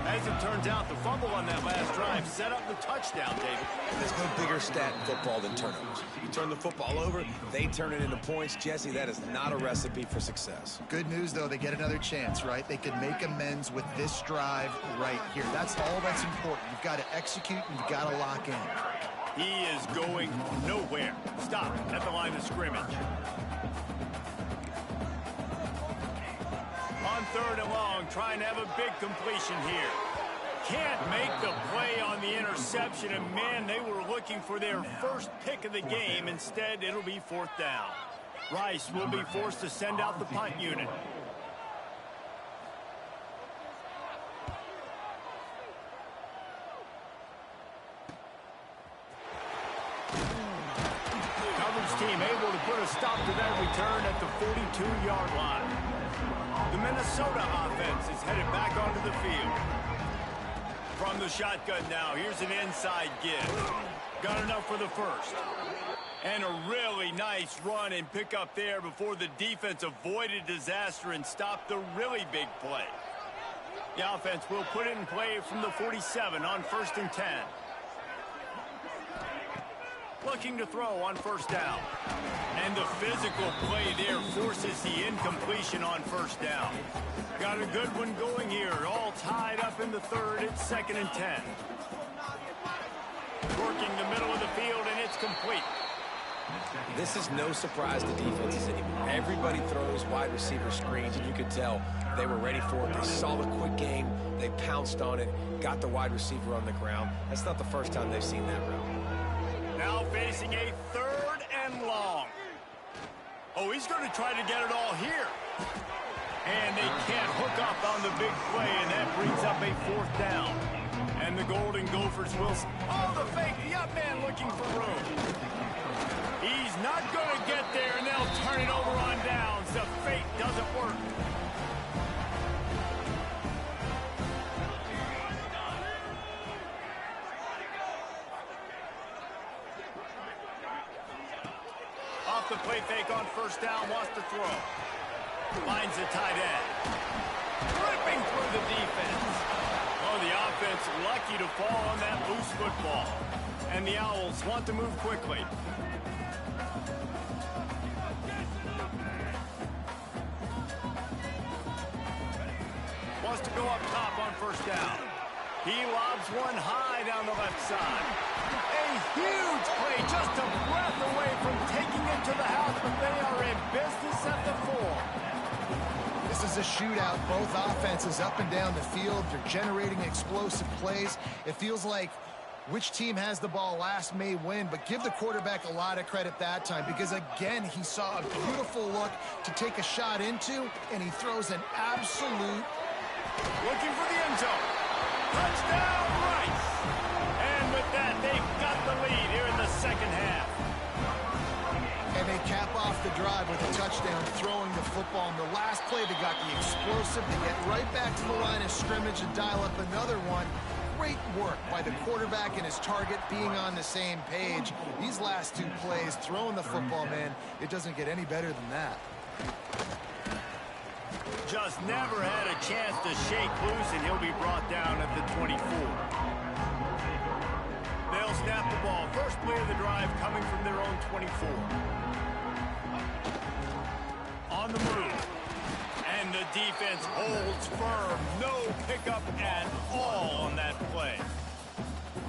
As it turns out, the fumble on that last drive set up the touchdown, David. There's no bigger stat in football than turnovers. You turn the football over, they turn it into points. Jesse, that is not a recipe for success. Good news, though, they get another chance, right? They can make amends with this drive right here. That's all that's important. You've got to execute, and you've got to lock in. He is going nowhere. Stop at the line of scrimmage. On third and long, trying to have a big completion here. Can't make the play on the interception, and man, they were looking for their first pick of the game. Instead, it'll be fourth down. Rice will be forced to send out the punt unit. Coverage team able to put a stop to that return at the 42-yard line. The Minnesota offense is headed back onto the field. From the shotgun now, here's an inside give. Got enough for the first. And a really nice run and pick up there before the defense avoided disaster and stopped the really big play. The offense will put it in play from the 47 on 1st and 10. Looking to throw on first down. And the physical play there forces the incompletion on first down. Got a good one going here. All tied up in the third. It's 2nd and 10. Working the middle of the field, and it's complete. This is no surprise to defenses anymore. Everybody throws wide receiver screens, and you could tell they were ready for it. They saw the quick game. They pounced on it, got the wide receiver on the ground. That's not the first time they've seen that route. Now facing a 3rd and long. Oh, he's going to try to get it all here. And they can't hook up on the big play, and that brings up a 4th down. And the Golden Gophers will... Oh, the fake, the up man looking for room. He's not going to get there, and they'll turn it over on downs. The fake doesn't work. Off the play fake on first down, wants to throw. Finds the tight end. Ripping through the defense. Oh, the offense lucky to fall on that loose football. And the Owls want to move quickly. Wants to go up top on first down. He lobs one high down the left side. A huge play, just a breath away from taking it to the house, but they are in business at the 4. This is a shootout. Both offenses up and down the field. They're generating explosive plays. It feels like Which team has the ball last may win, but give the quarterback a lot of credit that time because, again, he saw a beautiful look to take a shot into, and he throws an absolute... Looking for the end zone. Touchdown, Rice! And with that, they've got the lead here in the second half. And they cap off the drive with a touchdown, throwing the football. In the last play, they got the explosive to get right back to the line of scrimmage and dial up another one. Great work by the quarterback and his target being on the same page. These last two plays, throwing the football, man, it doesn't get any better than that. Just never had a chance to shake loose, and he'll be brought down at the 24. They'll snap the ball. First play of the drive coming from their own 24. On the move. And the defense holds firm. No pickup at all on that play.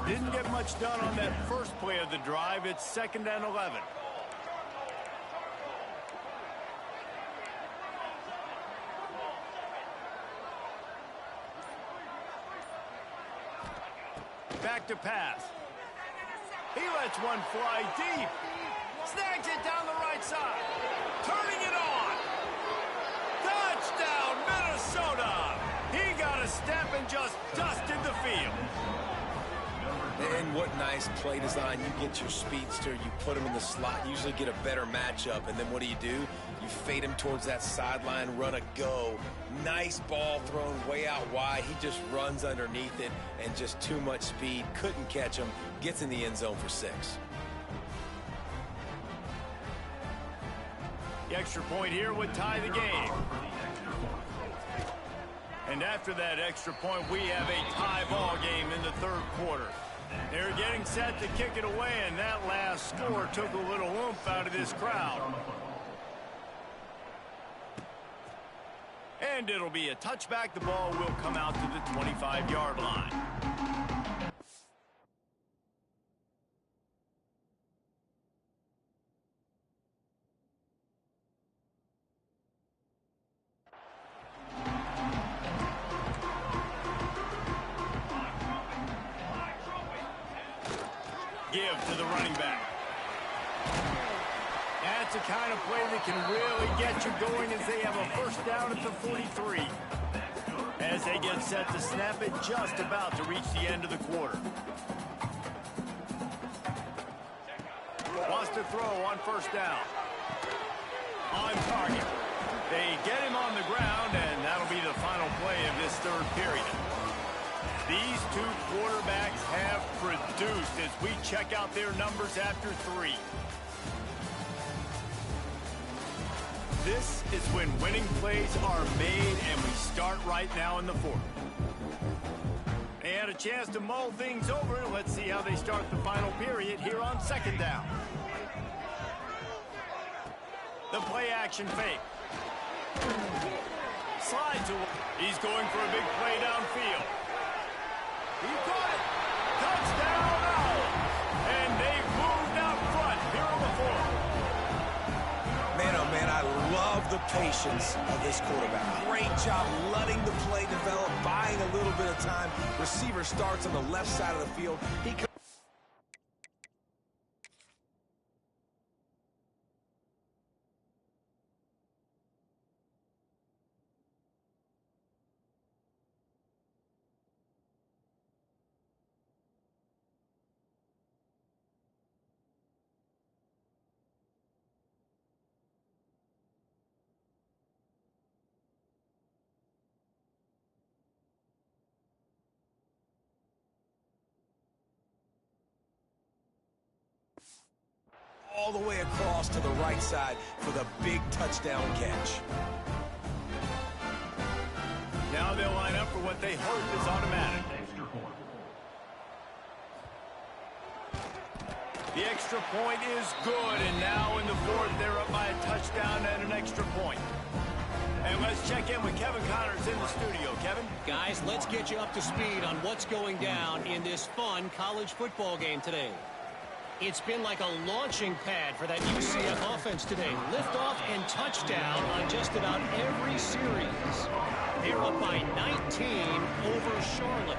Didn't get much done on that first play of the drive. It's 2nd and 11. Back to pass. He lets one fly deep. Snags it down the right side. Turning it on. Touchdown, Minnesota! He got a step and just dusted the field. And what nice play design. You get your speedster, you put him in the slot, usually get a better matchup, and then what do? You fade him towards that sideline, run a go. Nice ball thrown way out wide. He just runs underneath it, and just too much speed. Couldn't catch him. Gets in the end zone for 6. The extra point here would tie the game. And after that extra point, we have a tie ball game in the 3rd quarter. They're getting set to kick it away, and that last score took a little oomph out of this crowd. And it'll be a touchback. The ball will come out to the 25-yard line. Give to the running back. That's a kind of play that can really get you going as they have a first down at the 43. As they get set to snap it, just about to reach the end of the quarter. Wants to throw on first down. On target. They get him on the ground, and that'll be the final play of this 3rd period. These two quarterbacks have produced as we check out their numbers after 3. This is when winning plays are made, and we start right now in the 4th. They had a chance to mull things over. Let's see how they start the final period here on 2nd down. The play action fake. Slides away. He's going for a big play downfield. He caught it. Touchdown, Owls. And they've moved out front here on the 4th. Man, oh man, I love the patience of this quarterback. Great job letting the play develop, buying a little bit of time. Receiver starts on the left side of the field. all the way across to the right side for the big touchdown catch. Now they'll line up for what they hope is automatic. The extra point is good, and now in the fourth, they're up by a touchdown and an extra point. And let's check in with Kevin Connors in the studio. Kevin? Guys, let's get you up to speed on what's going down in this fun college football game today. It's been like a launching pad for that UCF offense today. Liftoff and touchdown on just about every series. They're up by 19 over Charlotte.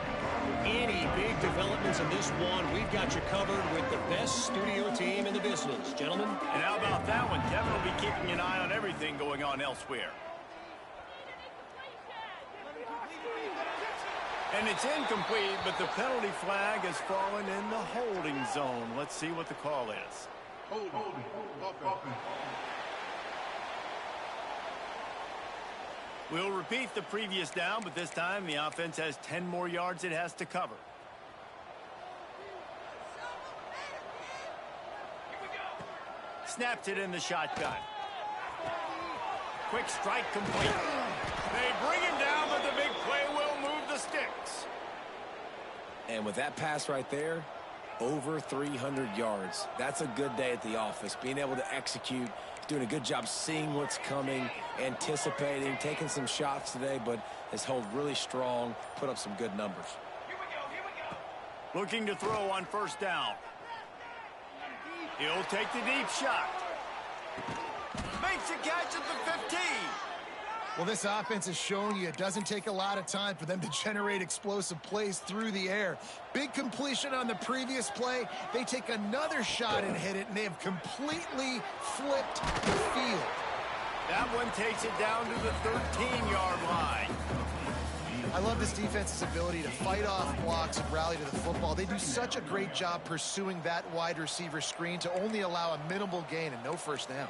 Any big developments in this one, we've got you covered with the best studio team in the business, gentlemen. And how about that one? Kevin will be keeping an eye on everything going on elsewhere. And it's incomplete, but the penalty flag has fallen in the holding zone. Let's see what the call is. We'll repeat the previous down, but this time the offense has 10 more yards it has to cover. Snaps it in the shotgun. Quick strike complete. They bring him down, but the big play will move the sticks. And with that pass right there, over 300 yards. That's a good day at the office. Being able to execute, doing a good job seeing what's coming, anticipating, taking some shots today, but has held really strong, put up some good numbers. Looking to throw on first down. He'll take the deep shot. Makes a catch at the 15. Well, this offense is showing you it doesn't take a lot of time for them to generate explosive plays through the air. Big completion on the previous play. They take another shot and hit it, and they have completely flipped the field. That one takes it down to the 13-yard line. I love this defense's ability to fight off blocks and rally to the football. They do such a great job pursuing that wide receiver screen to only allow a minimal gain and no first down.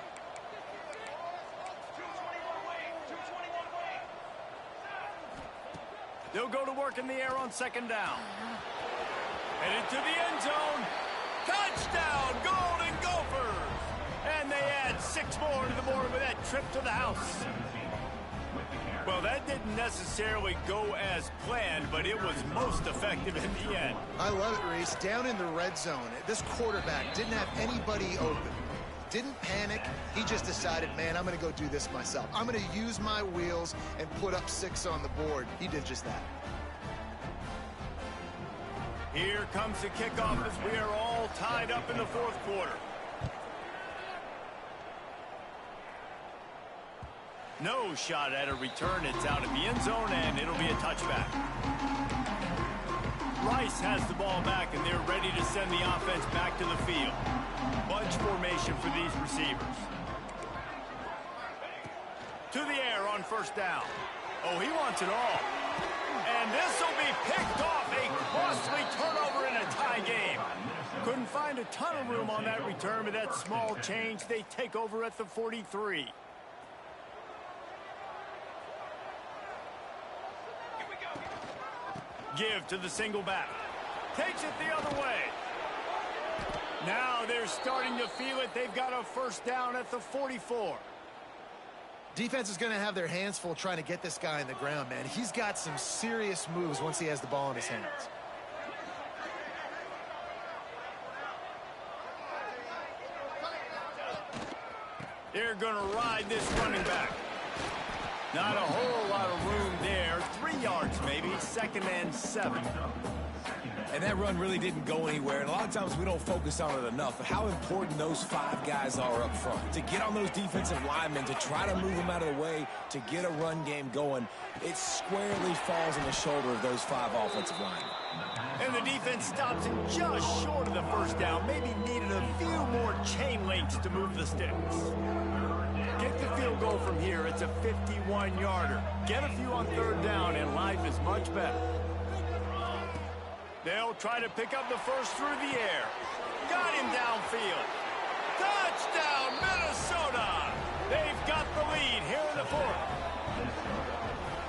They'll go to work in the air on second down. Headed to the end zone. Touchdown, Golden Gophers! And they add 6 more to the board with that trip to the house. Well, that didn't necessarily go as planned, but it was most effective in the end. I love it, Reese. Down in the red zone, this quarterback didn't have anybody open. Didn't panic. He just decided, man, I'm going to go do this myself. I'm going to use my wheels and put up 6 on the board. He did just that. Here comes the kickoff as we are all tied up in the fourth quarter. No shot at a return. It's out in the end zone, and it'll be a touchback. Rice has the ball back, and they're ready to send the offense back to the field. Bunch formation for these receivers. To the air on first down. Oh, he wants it all. And this will be picked off. A costly turnover in a tie game. Couldn't find a ton of room on that return, but that small change. They take over at the 43. Give to the single back. Takes it the other way. Now they're starting to feel it. They've got a first down at the 44. Defense is going to have their hands full trying to get this guy on the ground, man. He's got some serious moves once he has the ball in his hands. They're going to ride this running back. Not a whole lot of room there. 3 yards maybe. 2nd and 7. And that run really didn't go anywhere. And a lot of times we don't focus on it enough. But how important those 5 guys are up front. To get on those defensive linemen, to try to move them out of the way, to get a run game going, it squarely falls on the shoulder of those 5 offensive linemen. And the defense stops him just short of the first down. Maybe needed a few more chain links to move the sticks. Get the field goal from here. It's a 51-yarder. Get a few on third down, and life is much better. They'll try to pick up the first through the air. Got him downfield. Touchdown, Minnesota! They've got the lead here in the fourth.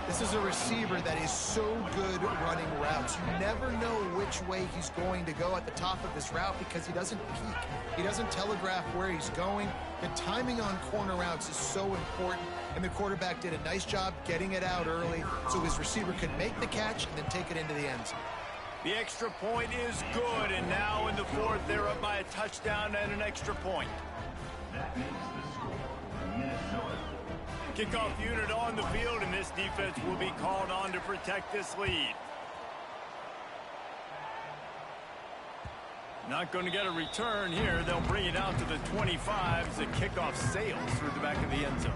This is a receiver that is so good running routes. You never know which way he's going to go at the top of his route because he doesn't peek. He doesn't telegraph where he's going. The timing on corner routes is so important, and the quarterback did a nice job getting it out early so his receiver could make the catch and then take it into the end zone. The extra point is good, and now in the fourth, they're up by a touchdown and an extra point. That makes the score for Minnesota. Kickoff unit on the field, and this defense will be called on to protect this lead. Not going to get a return here. They'll bring it out to the 25 as the kickoff sails through the back of the end zone.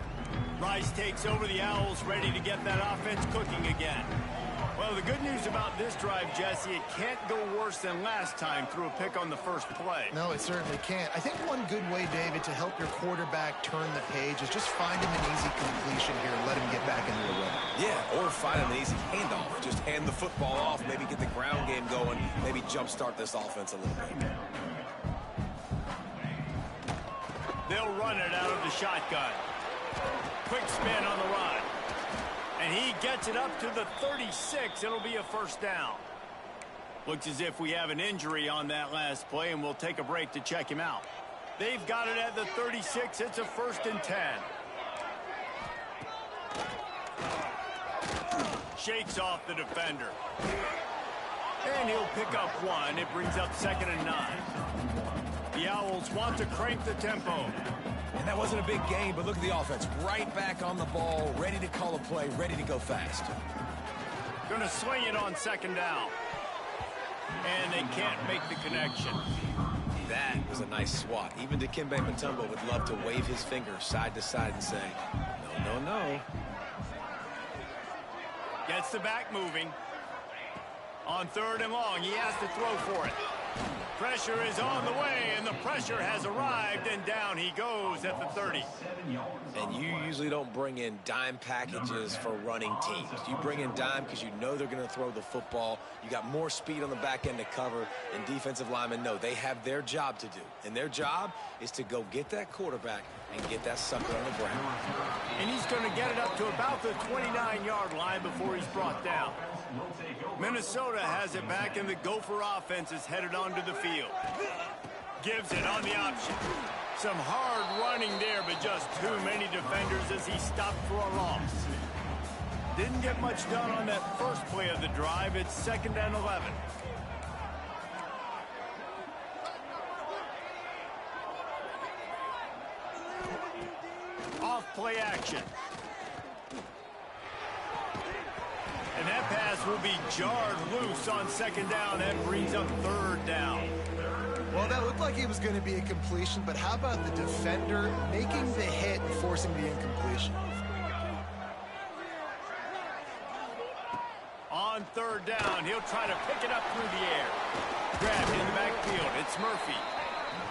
Rice takes over the Owls, ready to get that offense cooking again. Well, the good news about this drive, Jesse, it can't go worse than last time through a pick on the first play. No, it certainly can't. I think one good way, David, to help your quarterback turn the page is just find him an easy completion here and let him get back into the run. Yeah, or find him an easy handoff. Just hand the football off, maybe get the ground game going, maybe jumpstart this offense a little bit. They'll run it out of the shotgun. Quick spin on the run. And he gets it up to the 36. It'll be a first down. Looks as if we have an injury on that last play, and we'll take a break to check him out. They've got it at the 36. It's a 1st and 10. Shakes off the defender. And he'll pick up one. It brings up 2nd and 9. The Owls want to crank the tempo. And that wasn't a big game, but look at the offense. Right back on the ball, ready to call a play, ready to go fast. Gonna swing it on 2nd down. And they can't make the connection. That was a nice swat. Even Dikembe Mutombo would love to wave his finger side to side and say, no, no, no. Gets the back moving. On 3rd and long, he has to throw for it. Pressure is on the way, and the pressure has arrived, and down he goes at the 30. And you usually don't bring in dime packages for running teams. You bring in dime because you know they're going to throw the football. You got more speed on the back end to cover, and defensive linemen know they have their job to do. And their job is to go get that quarterback and get that sucker on the ground. And he's going to get it up to about the 29-yard line before he's brought down. Minnesota has it back, and the Gopher offense is headed onto the field. Gives it on the option. Some hard running there, but just too many defenders as he stopped for a loss. Didn't get much done on that first play of the drive. It's 2nd and 11. Off play action. And that pass will be jarred loose on 2nd down. That brings up 3rd down. Well, that looked like it was going to be a completion, but how about the defender making the hit and forcing the incompletion? On 3rd down, he'll try to pick it up through the air. Grabbed in the backfield. It's Murphy.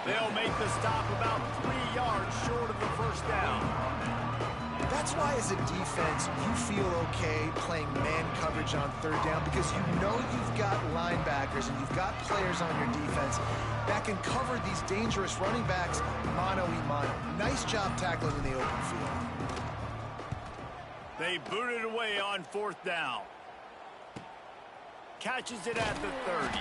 They'll make the stop about 3 yards short of the first down. That's why, as a defense, you feel okay playing man coverage on 3rd down because you know you've got linebackers and you've got players on your defense that can cover these dangerous running backs mano-a-mano. Nice job tackling in the open field. They boot it away on 4th down. Catches it at the 30.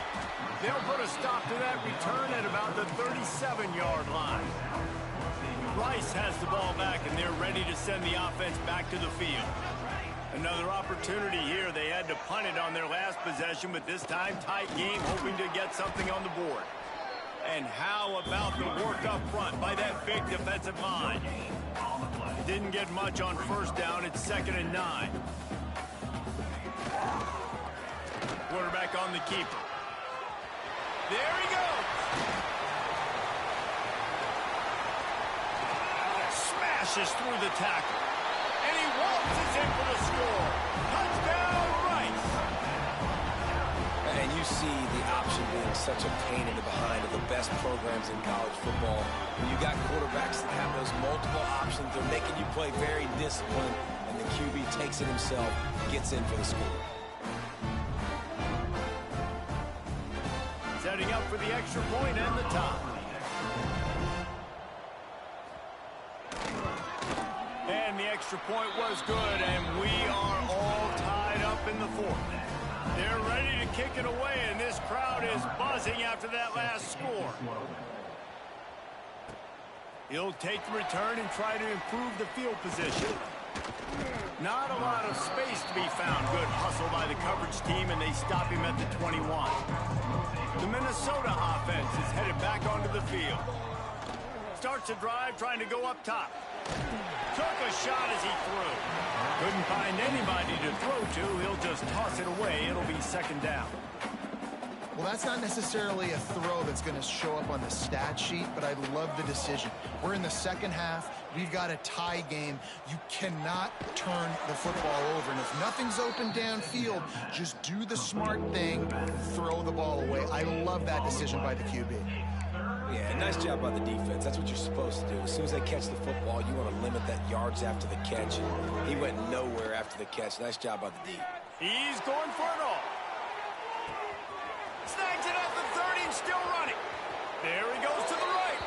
They'll put a stop to that return at about the 37-yard line. Rice has the ball back, and they're ready to send the offense back to the field. Another opportunity here. They had to punt it on their last possession, but this time tight game, hoping to get something on the board. And how about the work up front by that big defensive line? Didn't get much on 1st down. It's 2nd and 9. Quarterback on the keeper. There he goes. Smashes through the tackle. And he waltzes in for the score. Touchdown, Rice. And you see the option being such a pain in the behind of the best programs in college football. When you got quarterbacks that have those multiple options, they're making you play very disciplined, and the QB takes it himself, gets in for the score. Setting up for the extra point and the top. And the extra point was good, and we are all tied up in the 4th. They're ready to kick it away, and this crowd is buzzing after that last score. He'll take the return and try to improve the field position. Not a lot of space to be found. Good hustle by the coverage team, and they stop him at the 21. The Minnesota offense is headed back onto the field. Starts a drive trying to go up top. Took a shot as he threw. Couldn't find anybody to throw to. He'll just toss it away. It'll be 2nd down. Well, that's not necessarily a throw that's going to show up on the stat sheet, but I love the decision. We're in the second half. We've got a tie game. You cannot turn the football over. And if nothing's open downfield, just do the smart thing, throw the ball away. I love that decision by the QB. Yeah, nice job by the defense. That's what you're supposed to do. As soon as they catch the football, you want to limit that yards after the catch. And he went nowhere after the catch. Nice job by the D. He's going for it all. Snags it at the 30 and still running. There he goes to the right.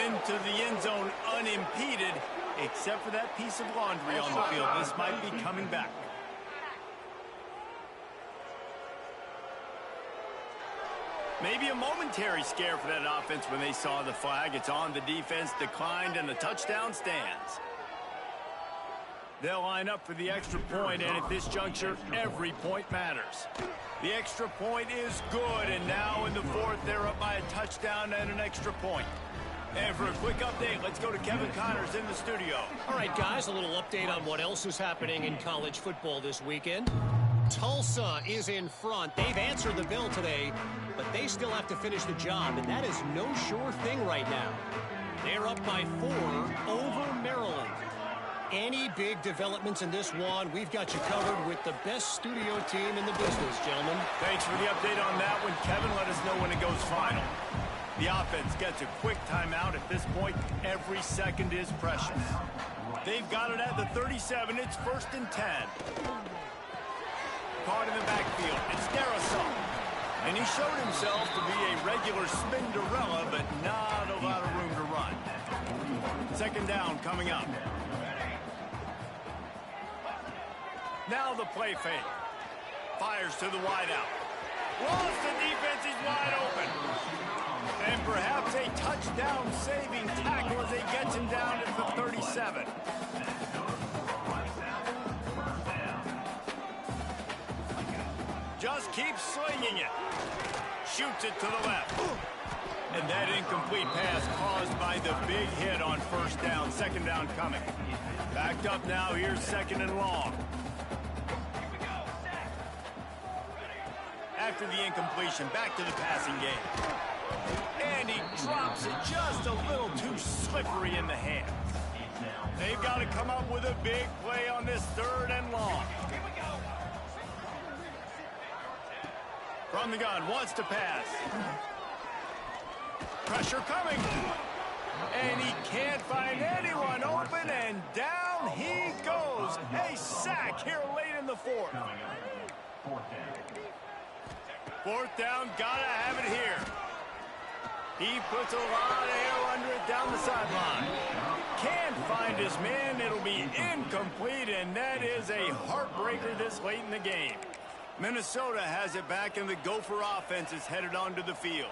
Into the end zone unimpeded, except for that piece of laundry on the field. This might be coming back. Maybe a momentary scare for that offense when they saw the flag. It's on, the defense declined, and the touchdown stands. They'll line up for the extra point, and at this juncture, every point matters. The extra point is good, and now in the fourth, they're up by a touchdown and an extra point. And for a quick update, let's go to Kevin Connors in the studio. All right, guys, a little update on what else is happening in college football this weekend. Tulsa is in front. They've answered the bell today, but they still have to finish the job, and that is no sure thing right now. They're up by 4 over Maryland. Any big developments in this one, we've got you covered with the best studio team in the business, gentlemen. Thanks for the update on that one, Kevin. Let us know when it goes final. The offense gets a quick timeout. At this point, every second is precious. They've got it at the 37. It's 1st and 10. Caught in the backfield. It's Darasol. And he showed himself to be a regular Spinderella, but not a lot of room to run. 2nd down coming up. Now the play fake. Fires to the wideout. Lost the defense. He's wide open. And perhaps a touchdown-saving tackle as he gets him down at the 37. Just keeps slinging it. Shoots it to the left. And that incomplete pass caused by the big hit on 1st down. 2nd down coming. Backed up now. Here's 2nd and long. After the incompletion, back to the passing game. And he drops it just a little too slippery in the hands. They've got to come up with a big play on this 3rd and long. From the gun, wants to pass. Pressure coming. And he can't find anyone open, and down he goes. A sack here late in the 4th. 4th down, gotta have it here. He puts a lot of air under it down the sideline. Can't find his man. It'll be incomplete, and that is a heartbreaker this late in the game. Minnesota has it back, and the Gopher offense is headed onto the field.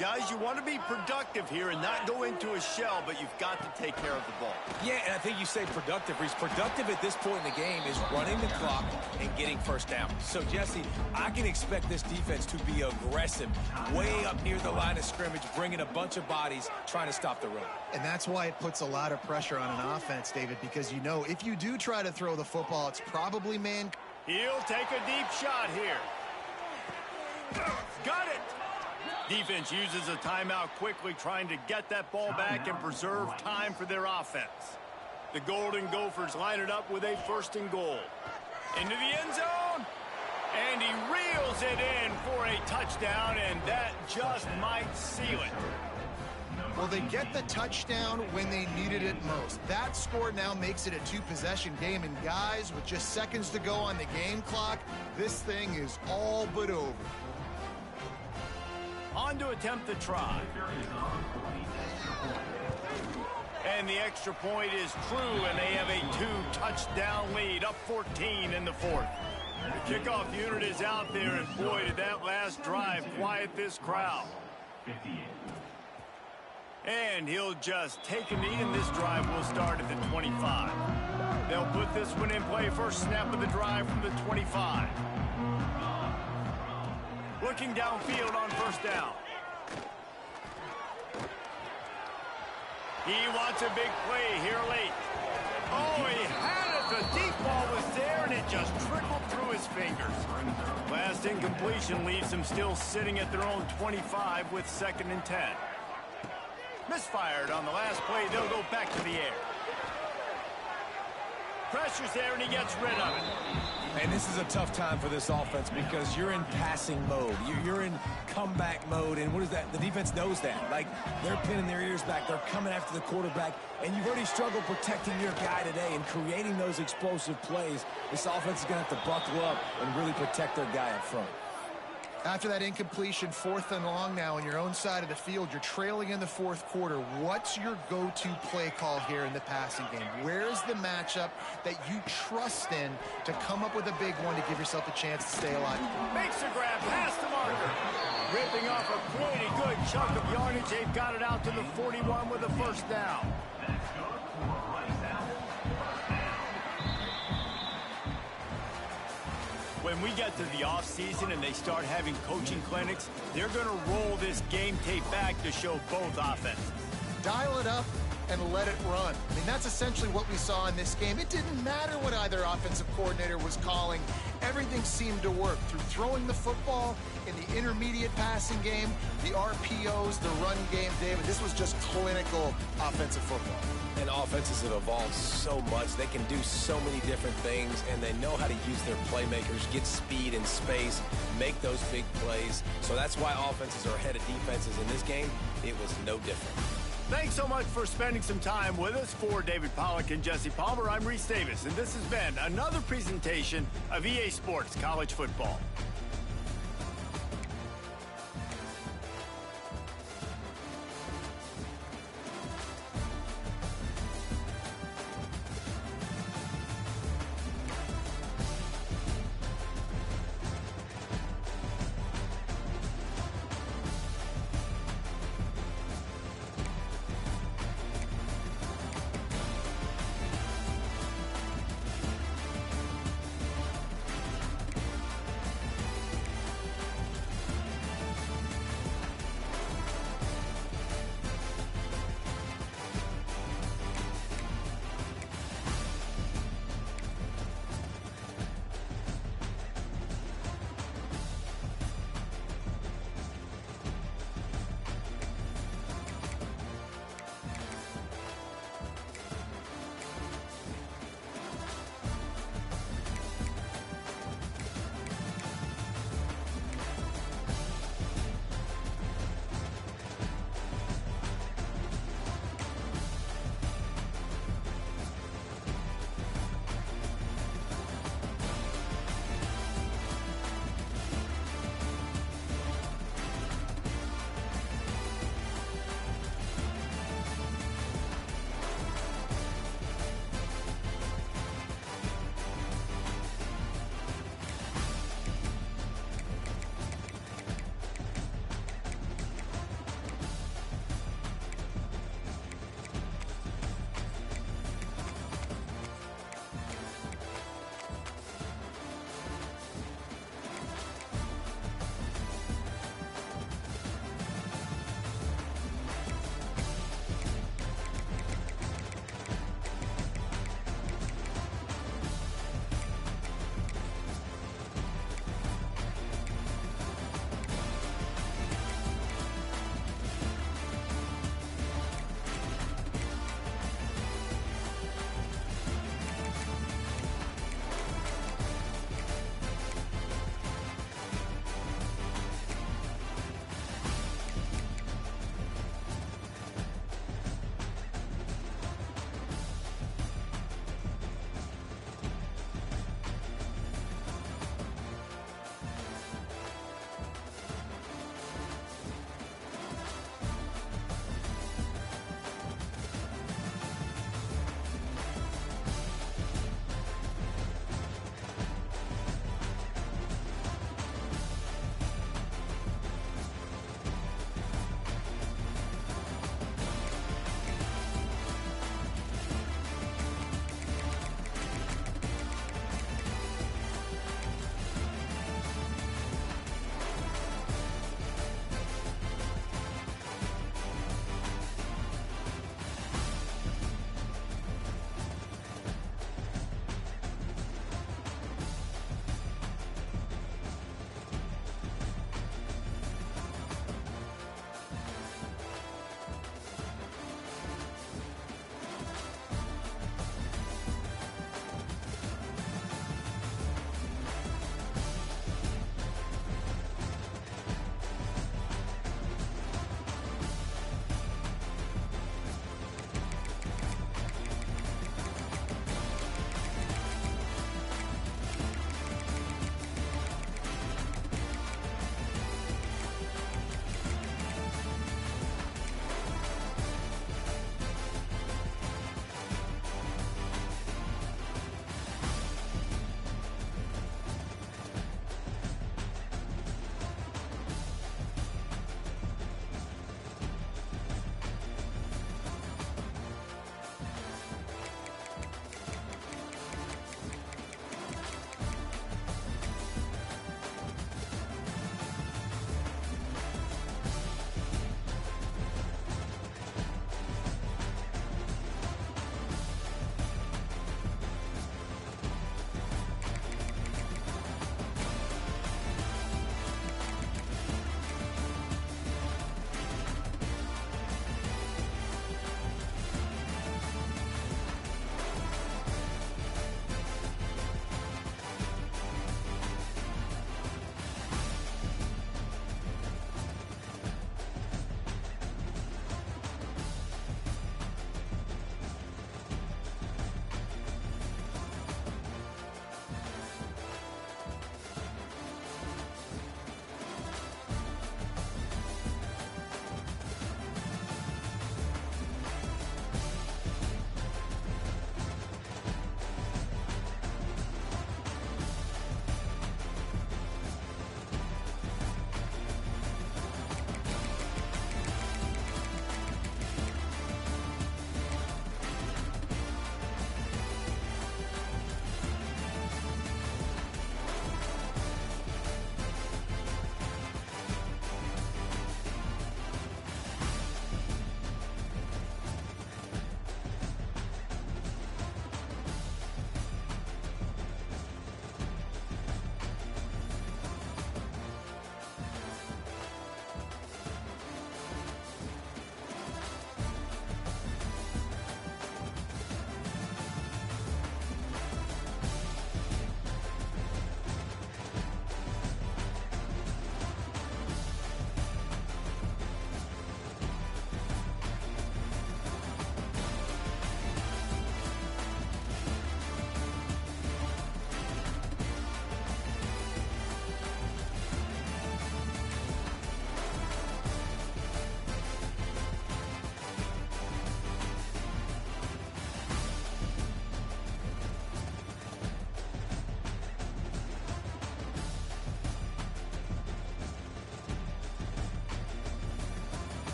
Guys, you want to be productive here and not go into a shell, but you've got to take care of the ball. Yeah, and I think you say productive. He's productive at this point in the game is running the clock and getting 1st down. So, Jesse, I can expect this defense to be aggressive, way up near the line of scrimmage, bringing a bunch of bodies, trying to stop the run. And that's why it puts a lot of pressure on an offense, David, because you know if you do try to throw the football, it's probably man. He'll take a deep shot here. Got it. Defense uses a timeout quickly, trying to get that ball back and preserve time for their offense. The Golden Gophers line it up with a 1st and goal. Into the end zone, and he reels it in for a touchdown, and that just might seal it. Well, they get the touchdown when they needed it most. That score now makes it a 2-possession game, and guys, with just seconds to go on the game clock, this thing is all but over. On to attempt the try. And the extra point is true, and they have a 2-touchdown lead, up 14 in the 4th. The kickoff unit is out there, and boy, did that last drive quiet this crowd. And he'll just take a knee, and this drive will start at the 25. They'll put this one in play. First snap of the drive from the 25. Looking downfield on 1st down. He wants a big play here late. Oh, he had it. The deep ball was there, and it just trickled through his fingers. Last incompletion leaves them still sitting at their own 25 with 2nd and 10. Misfired on the last play. They'll go back to the air. Pressure's there, and he gets rid of it. And this is a tough time for this offense because you're in passing mode. You're in comeback mode, and what is that? The defense knows that. Like, they're pinning their ears back. They're coming after the quarterback, and you've already struggled protecting your guy today and creating those explosive plays. This offense is going to have to buckle up and really protect their guy up front. After that incompletion, 4th and long now on your own side of the field, you're trailing in the 4th quarter. What's your go-to play call here in the passing game? Where's the matchup that you trust in to come up with a big one to give yourself a chance to stay alive? Makes a grab, past the marker. Ripping off a pretty good chunk of yardage. They've got it out to the 41 with a 1st down. When we get to the offseason and they start having coaching clinics, they're going to roll this game tape back to show both offenses. Dial it up and let it run. I mean, that's essentially what we saw in this game. It didn't matter what either offensive coordinator was calling. Everything seemed to work through throwing the football in the intermediate passing game, the RPOs, the run game. David, this was just clinical offensive football. And offenses have evolved so much. They can do so many different things, and they know how to use their playmakers, get speed and space, make those big plays. So that's why offenses are ahead of defenses in this game. It was no different. Thanks so much for spending some time with us. For David Pollack and Jesse Palmer, I'm Reese Davis, and this has been another presentation of EA Sports College Football.